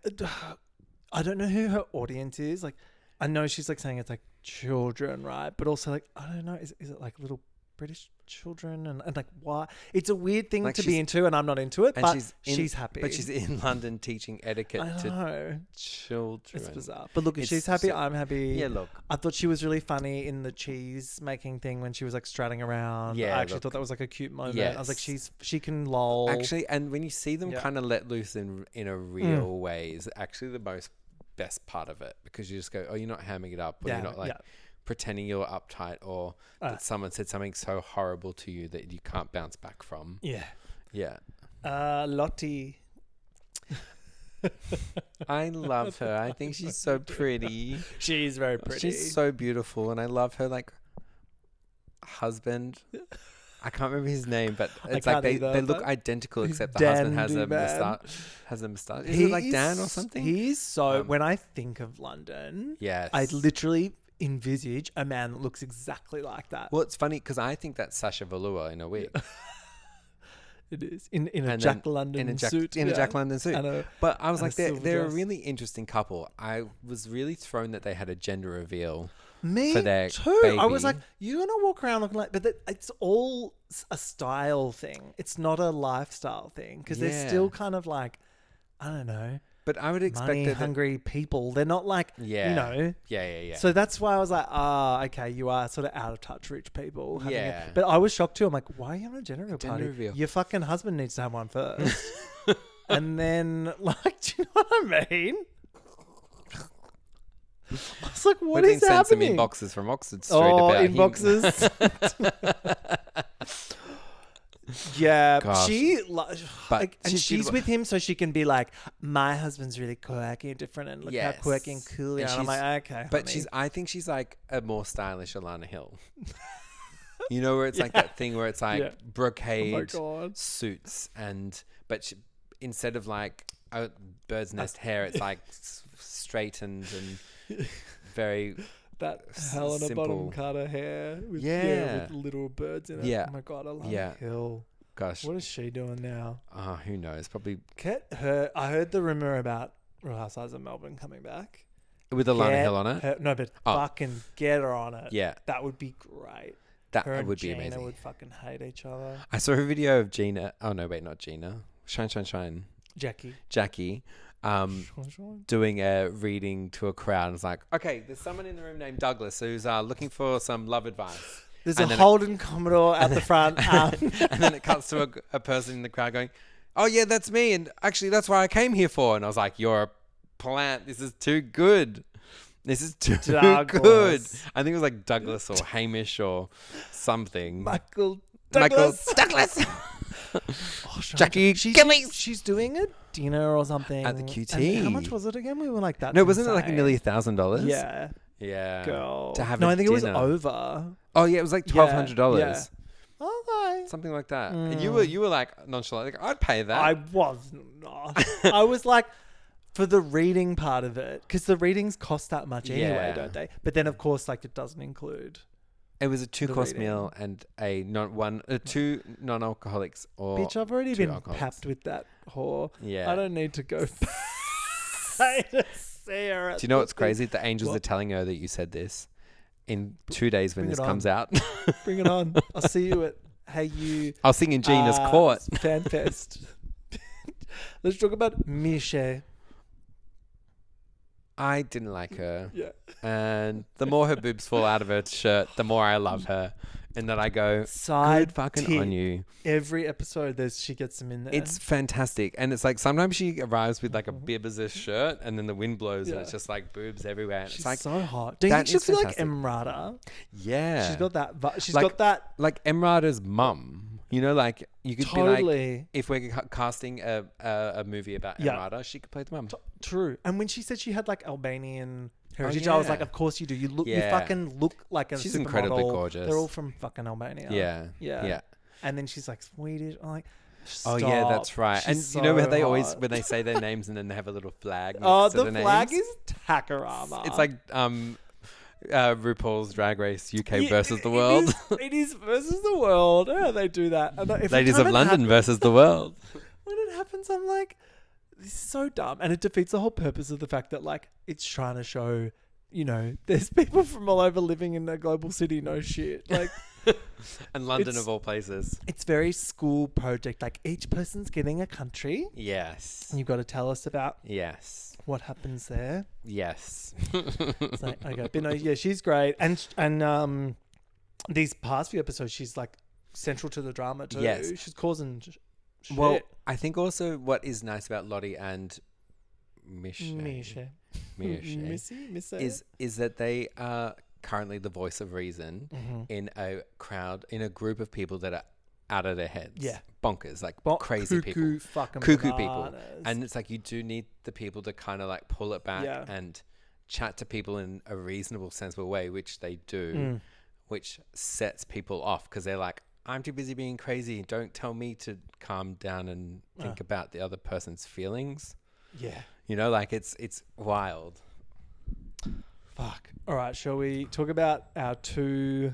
I don't know who her audience is. Like, I know she's like saying it's like children, right? But also like, I don't know, is it like little British children and like why? It's a weird thing Like to be she's- into, and I'm not into it. And But she's she's happy. But she's in London teaching etiquette I to know. children. It's bizarre. But look, if It's she's happy, so- I'm happy. Yeah, look. I thought she was really funny in the cheese making thing when she was like strutting around. Yeah, I actually look. thought that was like a cute moment. I was like, Yes. she can lol. Actually, and when you see them Yeah. kind of let loose in a real way is actually the best part of it, because you just go, oh, you're not hamming it up, or Yeah, you're not like yeah. pretending you're uptight, or that someone said something so horrible to you that you can't bounce back from. Yeah. Yeah. Lottie. I love her. I think she's so pretty. She's very pretty. She's so beautiful, and I love her like husband. I can't remember his name, but it's like can't either, they look but identical, he's except the husband has a dandy man. moustache. Is it like Dan or something? He's so. When I think of London, Yes. I literally envisage a man that looks exactly like that. Well, it's funny because I think that's Sacha Velour in a wig. It is in a And Jack then London Jack, suit. in a yeah. Jack London suit. And a- But I was and a like, silver they're a dress. really interesting couple. I was really thrown that they had a gender reveal. Me for their too. I was baby. like, you're gonna walk around looking like, but it's all a style thing. It's not a lifestyle thing because they're Yeah. still kind of like, I don't know, But I would expect money that. hungry people. They're not like, Yeah. you know. Yeah. So that's why I was like, okay, you are sort of out of touch rich people. having Yeah. But I was shocked too. I'm like, why are you having a gender reveal Gender party? reveal. Your fucking husband needs to have one first. And then, like, do you know what I mean? I was like, what We've is been sent some happening? inboxes from Oxford Street about him. inboxes. Yeah, Gosh. and she's she's beautiful. with him so she can be like, my husband's really quirky and different, and look Yes. how quirky and cool. And And I'm she's- like, okay, But honey. I think she's like a more stylish Alana Hill. You know, where it's like that thing where it's like Yeah. brocade God. suits, but instead of like a bird's nest hair, it's like straightened and very that Helena simple. Bottom Carter hair with, Yeah. with little birds in it. Yeah. Oh my God, Alana Yeah. Hill. gosh. What is she doing now? Who knows? Probably Get her. I heard the rumor about Real Housewives of Melbourne coming back. with Alana Get Hill on it. her- no, but Oh. fucking get her on it. Yeah. That would be great. That Her and would be Gina amazing. would fucking hate each other. I saw a video of Gina. Oh no, wait, not Gina. Shine. Jackie. Jackie. Doing a reading to a crowd. And it's like, okay, there's someone in the room named Douglas who's looking for some love advice. There's And a then Holden Commodore at the front. and then it cuts to a person in the crowd going, oh yeah, that's me. And actually, that's why I came here for. And I was like, you're a plant. This is too good. This is too Douglas. good. I think it was like Douglas or Hamish or something. Michael Douglas. Douglas. Jackie, give me. She's doing a dinner or something At the QT. And how much was it again? We were like that. No, wasn't it like nearly $1,000? Yeah, Yeah. girl. To have no, a I think it was dinner. over. Oh yeah, it was like $1,200. Yeah. Okay. Something like that. And you were like nonchalant, like I'd pay that. I was not. I was like, for the reading part of it, because the readings cost that much anyway, Yeah. don't they? But then, of course, like it doesn't include. It was a 2-course reading. meal and two non-alcoholics or Bitch, I've already 2 been alcoholics. papped with that whore. Yeah. I don't need to go pay to see her. Do you know what's crazy? The angels What? are telling her that you said this in 2 days when Bring this it on. comes out. Bring it on. I'll see you at Hey You I'll sing in Gina's court. Fan Fest. Let's talk about Miche. I didn't like her. Yeah. And the more her boobs fall out of her shirt, the more I love her. And then I go, Side good fucking tip. on you. Every episode, she gets them in there. It's fantastic. And it's like sometimes she arrives with like a bib as a shirt and then the wind blows and Yeah. it's just like boobs everywhere. And She's it's like, so hot. Do you think that she is feel like fantastic. Emrata? yeah. She's got that. She's Like- got that. like Emrata's mum. You know, like you could be like, Totally. if we're casting a movie about Yeah. Emrata, she could play the mum. True. And when she said she had like Albanian heritage, yeah. I was like, of course you do. You look. You Yeah. fucking look like a She's supermodel. incredibly gorgeous. They're all from fucking Albania. Yeah. Yeah. Yeah. And then she's like Swedish. I'm like, Oh yeah, that's stop. right. And She's you know how so they always hot. when they say their names and then they have a little flag. Oh, next to the the flag names. is Takarama. It's like RuPaul's Drag Race UK Yeah, versus the world. It is versus the world. How they do that? And every Ladies time of it London happens- versus the world. When it happens, I'm like, this is so dumb. And it defeats the whole purpose of the fact that, like, it's trying to show, you know, there's people from all over living in a global city, no shit. Like, And London It's- of all places. it's very school project. Like, each person's getting a country. Yes. And you've got to tell us about Yes. what happens there. Yes. It's like, okay. But no, yeah, she's great. And these past few episodes, she's, like, central to the drama, too. Yes. She's causing shit. Well, I think also what is nice about Lottie and Misha is that they are currently the voice of reason in a crowd, in a group of people that are out of their heads. Yeah. Bonkers, like crazy cuckoo people. fucking Cuckoo people. bananas. And it's like you do need the people to kind of like pull it back Yeah. and chat to people in a reasonable, sensible way, which they do, which sets people off because they're like, I'm too busy being crazy. Don't tell me to calm down and think about the other person's feelings. Yeah. You know, like it's wild. Fuck. All right, shall we talk about our two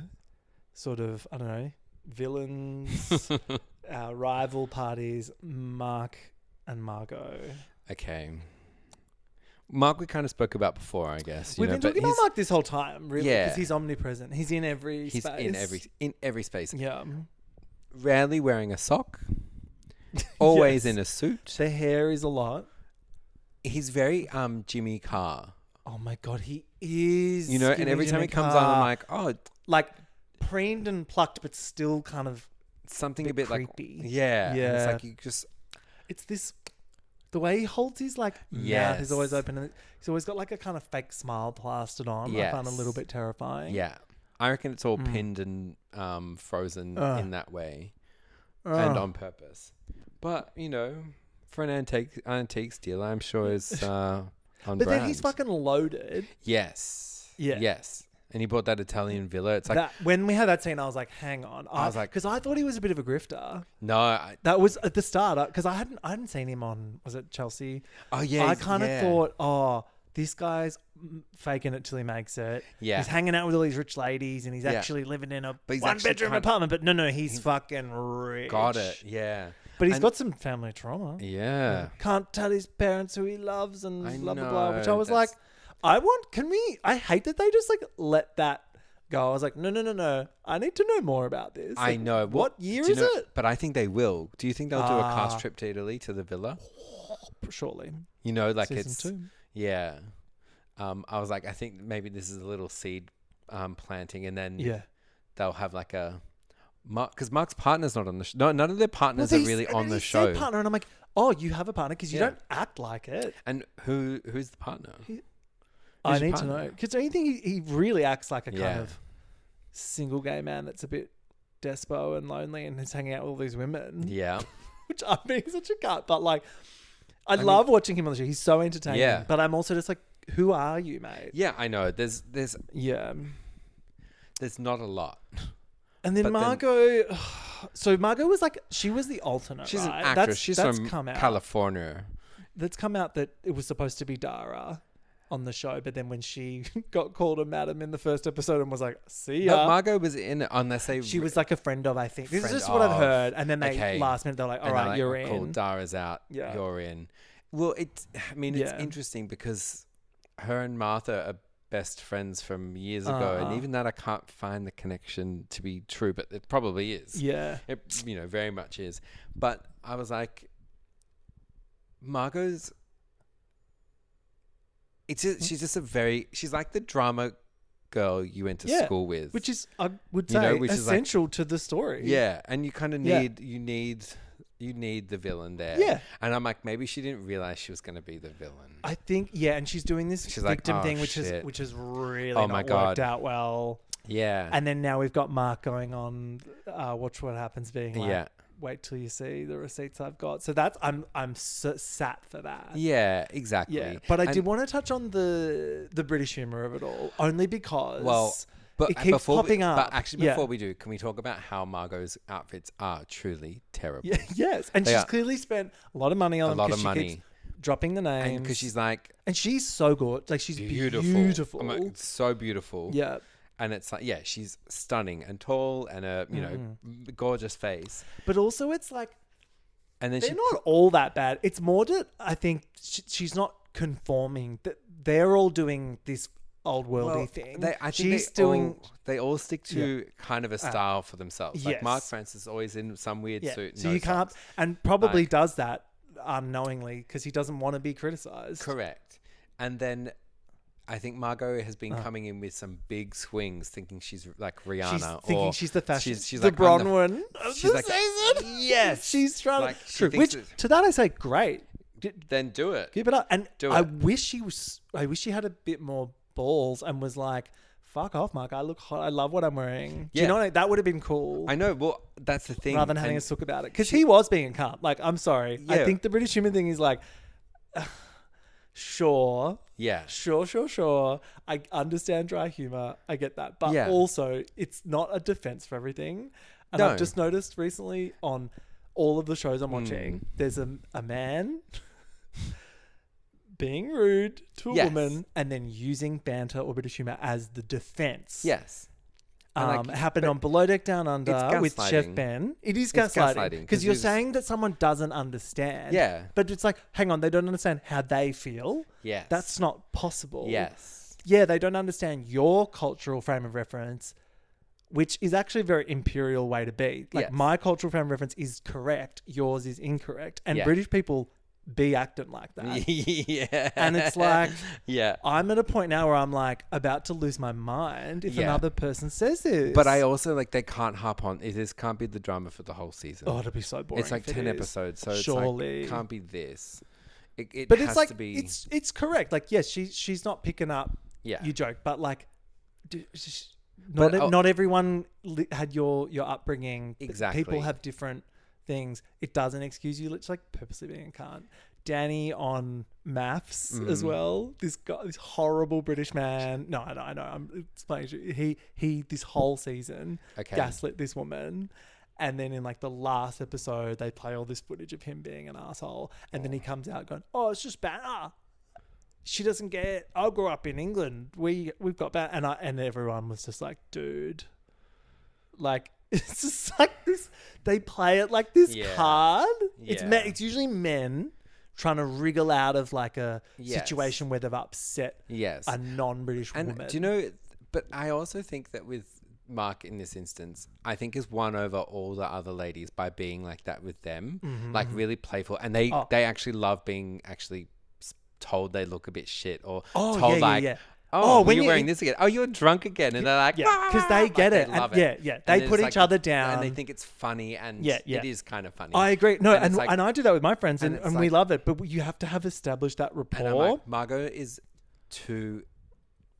sort of, I don't know, villains, our rival parties, Mark and Margot? Okay. Mark, we kind of spoke about before, I guess. We've been but talking about he's- Mark this whole time, really, Yeah. because he's omnipresent. He's in every He's space. in every space. Yeah. Rarely wearing a sock. Always Yes. in a suit. The hair is a lot. He's very Jimmy Carr. Oh my God, he is. You know, and giving every time Jimmy he comes on, I'm Carr. like, oh, like preened and plucked, but still kind of. something bit a bit creepy. like, yeah. And Yeah. it's like you just, It's this. The way he holds his like mouth is always Yes. open, and he's always got like a kind of fake smile plastered on. I find a little Yes. bit terrifying. yeah. I reckon it's all pinned and frozen in that way and on purpose. But, you know, for an antique dealer, I'm sure is on But brand. then he's fucking loaded. Yes. Yeah. Yes. And he bought that Italian villa. It's like, That when we had that scene, I was like, "Hang on!" I was like- because I thought he was a bit of a grifter. no. That was at the start because I hadn't seen him on. Was it Chelsea? Oh, yeah. I kind of thought, oh, this guy's faking it till he makes it. Yeah. He's hanging out with all these rich ladies, and he's Yeah. actually living in a But he's actually one-bedroom kind- apartment. But no, he's fucking rich. Got it. Yeah. But he's And- got some family trauma. Yeah. Can't tell his parents who he loves and I blah blah blah. Which I know, was like, that's- I hate that they just like let that go. I was like, no. I need to know more about this. I Like, know. What year do you is know- it? But I think they will. Do you think they'll do a Ah. cast trip to Italy to the villa? Shortly. You know, like Season it's 2. yeah. I was like, I think maybe this is a little seed planting, and then Yeah. they'll have like a Mark because Mark's partner's not on the show. No, none of their partners are really on the show. Partner, and I'm like, oh, you have a partner because you Yeah. don't act like it. And who's the partner? I Who's your need to partner? know because don't you think he really acts like a Yeah. kind of single gay man that's a bit despo and lonely and he's hanging out with all these women. Yeah. Which I'm being such a cunt, but like, I love watching him on the show. He's so entertaining. Yeah. But I'm also just like, who are you, mate? Yeah, I know. There's Yeah. not a lot. And then But then- Margot, so Margot was like, she was the alternate, She's right? an actress. She's that's from come out. California. That's come out that it was supposed to be Dara on the show, but then when she got called a madam in the first episode and was like, see ya. But Margot was in it unless they... She was like a friend of, I think. This is Friend just what I've of. heard. And then they, Okay. last minute, they're like, all and they're right, like, you're "Oh, in. Cool, Dara's out. Yeah. You're in. Well, it's Yeah. interesting because her and Martha are best friends from years ago. And even that, I can't find the connection to be true, but it probably is. Yeah. It, very much is. But I was like, Margot's... she's just she's like the drama girl you went to school with. Which is, I would You know, say, which is like- essential to the story. Yeah, and you kind of Yeah. you need the villain there. Yeah. And I'm like, maybe she didn't realize she was going to be the villain. I think, and she's doing this She's like, victim "Oh, thing, shit. which is really Oh not my worked God. out well. Yeah. And then now we've got Mark going on, watch what happens, being like, Yeah. wait till you see the receipts I've got. So I'm sat for that. Yeah, exactly. Yeah, but I And- did want to touch on the British humour of it all, only because but it keeps popping up. But actually, Yeah. before we do, can we talk about how Margot's outfits are truly terrible? Yeah, yes, and They she's are. clearly spent a lot of money on A them lot 'cause of she money. keeps dropping the names, And because she's like and she's so good, like she's beautiful. beautiful. I'm like, so beautiful. Yeah, And it's like, yeah, she's stunning and tall and a, gorgeous face. but also it's like And then they're she not all that bad. It's more that I think she's not conforming. That they're all doing this old worldy thing. I think she's doing. they all stick to kind of a style for themselves. Like yes. Mark Francis is always in some weird Yeah, suit. so no you can't, socks. and probably Like- does that unknowingly because he doesn't want to be criticized. Correct. And then I think Margot has been coming in with some big swings, thinking she's like Rihanna. She's thinking or she's the fashion, she's the like, I'm Bronwyn of she's the like, season. yes, she's trying like, to. she True. thinks Which it- to that I say, great, then do it. keep it up. And Do I it. wish she was. I wish she had a bit more balls and was like, "Fuck off, Mark. I look hot. I love what I'm wearing." Do you Yeah. know what that would have been cool? I know. Well, that's the thing. rather than having And a sook about it, because he was being a cunt. Like, I'm sorry. I Yeah. think the British humour thing is like, sure. Yeah. Sure. I understand dry humor. I get that. But Yeah. also, it's not a defense for everything. And No. I've just noticed recently on all of the shows I'm watching, there's a man being rude to a Yes. woman and then using banter or British humor as the defense. Yes. And, like, It happened but on Below Deck Down Under with Chef gaslighting. Ben. It is It's gaslighting gaslighting, because 'cause you're you're saying that someone doesn't understand. Yeah. But it's like, hang on, they don't understand how they feel. Yes. That's not possible. Yes. Yeah, they don't understand your cultural frame of reference, which is actually a very imperial way to be. Like, Yes. my cultural frame of reference is correct, yours is incorrect. And Yeah. British people be acting like that. Yeah. And it's like, yeah. I'm at a point now where I'm like about to lose my mind if Yeah. another person says this. But I also like they can't harp on. This can't be the drama for the whole season. Oh, it'll be so boring. it's like if it 10 is. episodes, so Surely. it's like can't be this. It But has it's like to be. it's correct. Like, yes, she's not picking up. Yeah. You joke, but like, But, not everyone had your upbringing. Exactly. People have different things. It doesn't excuse you. It's like purposely being a cunt. Danny on maths as well. This guy, this horrible British man. No, I know. I'm explaining. To you. He this whole season Okay. gaslit this woman. And then in like the last episode, they play all this footage of him being an asshole. And then he comes out going, "Oh, it's just banter. She doesn't get. I grew up in England. We've got banter." And everyone was just like, "Dude, like it's just like this. They play it like this Yeah. card. It's Yeah. it's usually men trying to wriggle out of like a Yes. situation where they've upset Yes. a non-British And woman. do you know? But I also think that with Mark in this instance, I think has won over all the other ladies by being like that with them, like really playful, and they actually love being told they look a bit shit or told yeah. oh, when when you're you- wearing this again. Oh, you're drunk again, and they're like, Yeah, because they get like, it. They And love yeah, it. yeah. And They it's put like- each other down. and they think it's funny, and Yeah. it is kind of funny. I agree. No, And and it's like- I do that with my friends, and and, it's and we like- love it. But you have to have established that And I'm rapport. like, Margot is too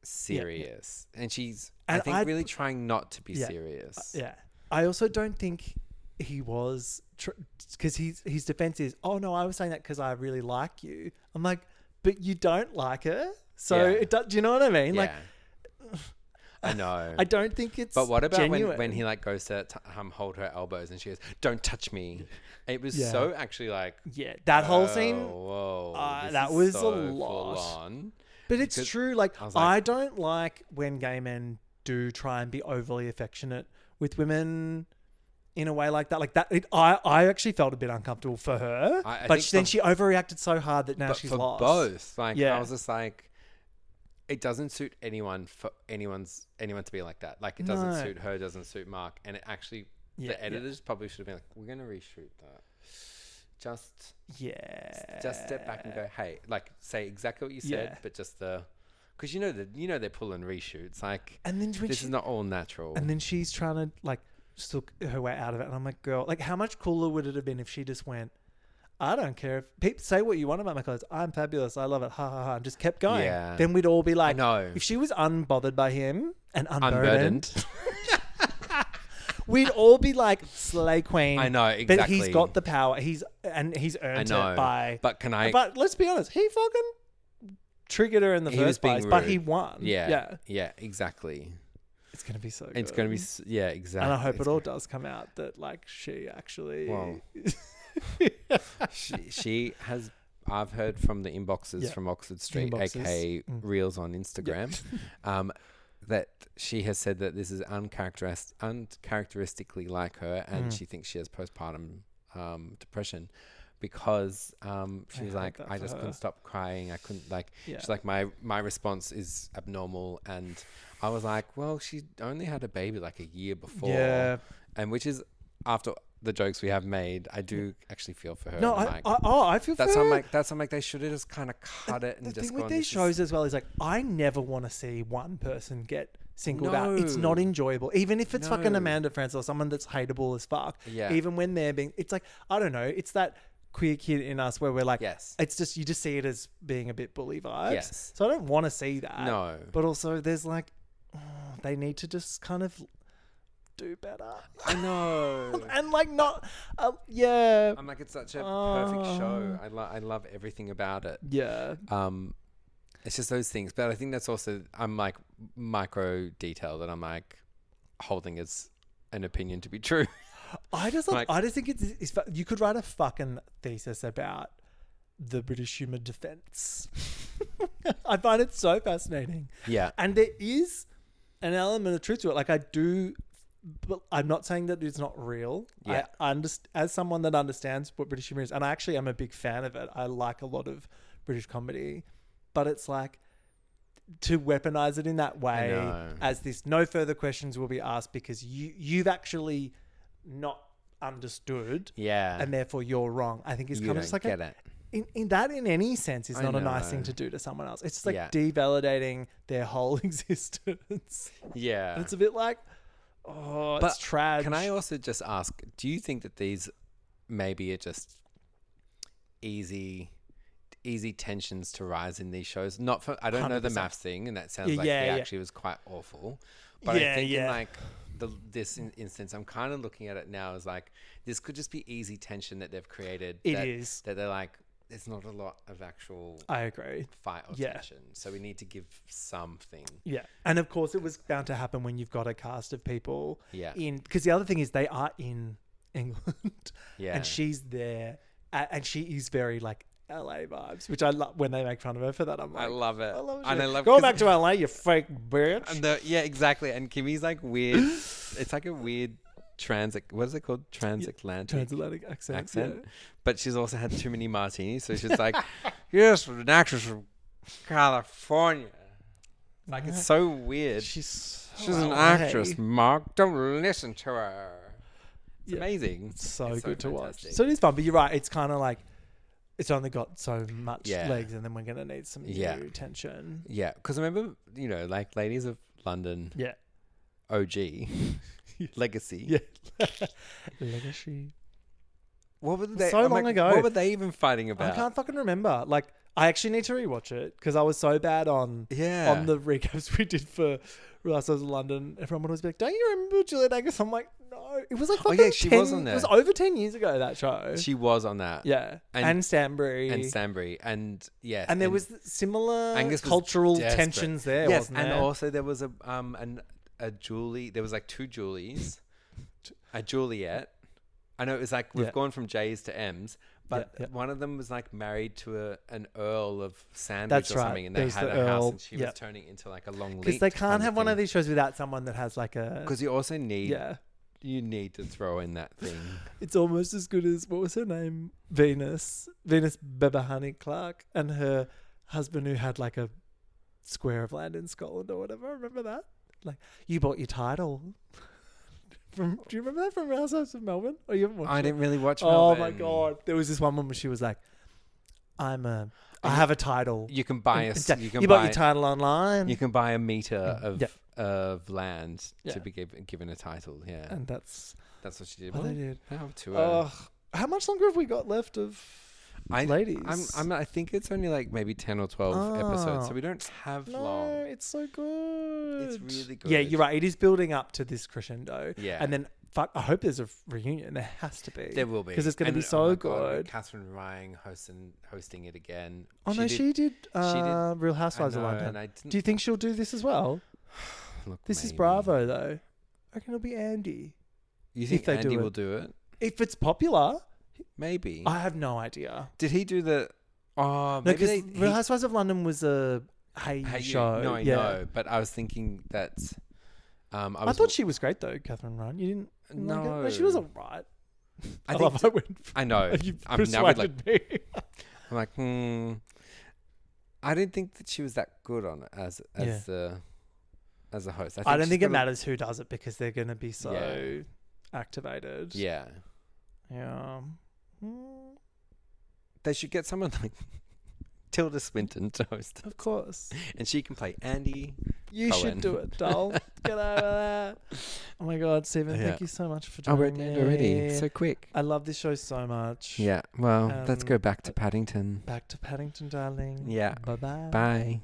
serious, and she's I And think I'd really put- trying not to be Yeah. serious. Yeah. I also don't think he was, because his defense is, oh no, I was saying that because I really like you. I'm like, but you don't like her, so Yeah. it does. Do you know what I mean? Yeah. Like, I know. I don't think it's. But what about genuine. when he like goes to hold her elbows and she goes, "Don't touch me." It was Yeah. so actually like. Yeah, that whole scene. Whoa, this that is was so a full lot. on. But it's Because true. Like, I was like- I don't like when gay men do try and be overly affectionate with women in a way like that. Like that, I actually felt a bit uncomfortable for her. I But think then for- she overreacted so hard that now But she's for lost. both, like Yeah. I was just like, it doesn't suit anyone for anyone to be like that. Like it doesn't No. suit her, doesn't suit Mark, and it actually Yeah, the editors probably should have been like, we're gonna reshoot that. Just Yeah. step back and go, hey, like say exactly what you said, Yeah. but just because you know they're pulling reshoots. Like And then when this is not all natural. And then she's trying to like suck her way out of it, and I'm like, girl, like how much cooler would it have been if she just went, I don't care if people say what you want about my clothes. I'm fabulous. I love it. Ha ha ha. And just kept going. Yeah. Then we'd all be like, know. if she was unbothered by him and Unburdened. unburdened, we'd all be like, slay queen. I know, But he's exactly. got the power. He's earned I know. it by. But can I? But let's be honest, he fucking triggered her in the He was first being place, but rude. he won. Yeah, exactly. It's gonna be so good. It's gonna be exactly. And I hope it all does come out that like she actually. Well, she has. I've heard from the inboxes Yeah. from Oxford Street, Inboxes. aka Reels on Instagram, that she has said that this is uncharacteristically like her, and she thinks she has postpartum depression because she was hate like, that I for just her. couldn't stop crying. I couldn't like. Yeah. She's like, my response is abnormal, and I was like, well, she only had a baby like a year before, Yeah. and which is after the jokes we have made, I do actually feel for her. No, I'm I like, feel that's for I'm her. like that's I'm like they should have just kind of cut it and The just thing with gone, these this is- shows as well is like, I never want to see one person get singled out. It's No. not enjoyable, even if it's fucking No. Amanda Francis or someone that's hateable as fuck. Yeah. Even when they're being, it's like, I don't know, it's that queer kid in us where we're like, Yes. it's just, you just see it as being a bit bully vibes. Yes. So I don't want to see that. No. But also there's like, they need to just kind of do better. I know. And like not, yeah. I'm like, it's such a perfect show. Oh. I love everything about it. Yeah. It's just those things, but I think that's also I'm like micro detail that I'm like holding as an opinion to be true. I just think it's you could write a fucking thesis about the British humour defence. I find it so fascinating. Yeah. And there is an element of truth to it. Like I do, but I'm not saying that it's not real. Yeah. I as someone that understands what British humour is, and I actually am a big fan of it. I like a lot of British comedy, but it's like to weaponize it in that way know. as this no further questions will be asked because you've actually not understood Yeah. and therefore you're wrong. I think it's You kind of don't just like get it. in any sense is I not a nice know. thing to do to someone else. It's just like Yeah. devalidating their whole existence. Yeah. And it's a bit like, oh, But it's trash. Can I also just ask, do you think that these maybe are just easy tensions to rise in these shows? Not for, I don't know the 100%. maths thing, and that sounds Yeah, like yeah, it yeah. actually was quite awful. But Yeah, I think in yeah. like this instance, I'm kind of looking at it now as like, this could just be easy tension that they've created. It that, is. That they're like, there's not a lot of actual I agree. fight or Yeah. tension. So we need to give something. Yeah. And of course it was bound to happen when you've got a cast of people Yeah. because the other thing is they are in England Yeah. and she's there and she is very like LA vibes, which I love when they make fun of her for that. I'm like, I love it. I love And shit. I love Go 'cause- back to LA, you fake bitch. And yeah, exactly. And Kimmy's like weird. It's like a weird what is it called? Transatlantic Transatlantic accent. Yeah. But she's also had too many martinis, so she's like, yes, an actress from California. Like it's so weird. She's an actress, Mark. Don't listen to her. It's Yeah. amazing. It's so It's good to watch. fantastic. So it is fun, but you're right. It's kind of like it's only got so much Yeah. legs, and then we're gonna need some Yeah. new tension. Yeah, because I remember, like Ladies of London, Yeah. OG, Legacy. Yeah. Legacy. What were they? So long ago. What were they even fighting I about? can't fucking remember. Like, I actually need to rewatch it because I was so bad on Yeah. the recaps we did for Real Housewives of London. Everyone would always be like, "Don't you remember Juliet Angus?" I'm like, "No." so. It was like Oh, fucking yeah, she 10, was on It was there. over 10 years ago, that show. She was on that. Yeah. And Stanbury. And Stanbury. And yes. And there was similar Angus was cultural desperate. tensions there, yes, wasn't and there? also there was a Julie. There was like two Julies. A Juliet. I know it was like we've gone from J's to M's, but one of them was like married to an Earl of Sandwich That's or right. something, and There they was had the a house, Earl, and she was turning into like a Longleat. Because they can't have one of these shows without someone that has like a... Because you also need... Yeah. You need to throw in that thing. It's almost as good as, what was her name? Venus Behani Clark, and her husband who had like a square of land in Scotland or whatever. Remember that? Like, you bought your title. Do you remember that from Housewives of Melbourne? Oh, you haven't watched I it? didn't really watch Oh Melbourne. my God. There was this one woman, she was like, I have a title. You can buy You bought your title online. You can buy a meter of land Yeah. to be given a title. Yeah, And that's what she did. what they did. How to her. How much longer have we got left of ladies? I think it's only like maybe 10 or 12 episodes, so we don't have long. It's so good. It's really good. Yeah, you're right. It is building up to this crescendo. Yeah. And then, fuck, I hope there's a reunion. There has to be. There will be. Because it's going to be And, so my God, good. Catherine Ryan hosting it again. Oh, she did Real Housewives of I know, London. and I didn't- Do you think she'll do this as well? Look, This is maybe. Bravo, though. I reckon it'll be Andy. You think they do Andy it. will do it? If it's popular, Maybe. I have no idea. Did he do the... Oh, No, maybe because Real Housewives of London was a Hey You. show. No, I know, but I was thinking that... I thought she was great, though, Catherine Ryan. You didn't... like her? No. She was all right. I love think I went... I know. You I'm now with, like, persuaded me. I'm like, I didn't think that she was that good on it as a host. I don't think it she's got matters who does it because they're going to be so activated. Yeah. Yeah. They should get someone like Tilda Swinton to host, Of course. and she can play Andy. You Cohen. should do it, doll. Get over there. Oh my God, Stephen, Yeah. thank you so much for Oh, we're joining at me. the end already. So quick. I love this show so much. Yeah. Well, let's go back to Paddington. Back to Paddington, darling. Yeah. Bye-bye. Bye.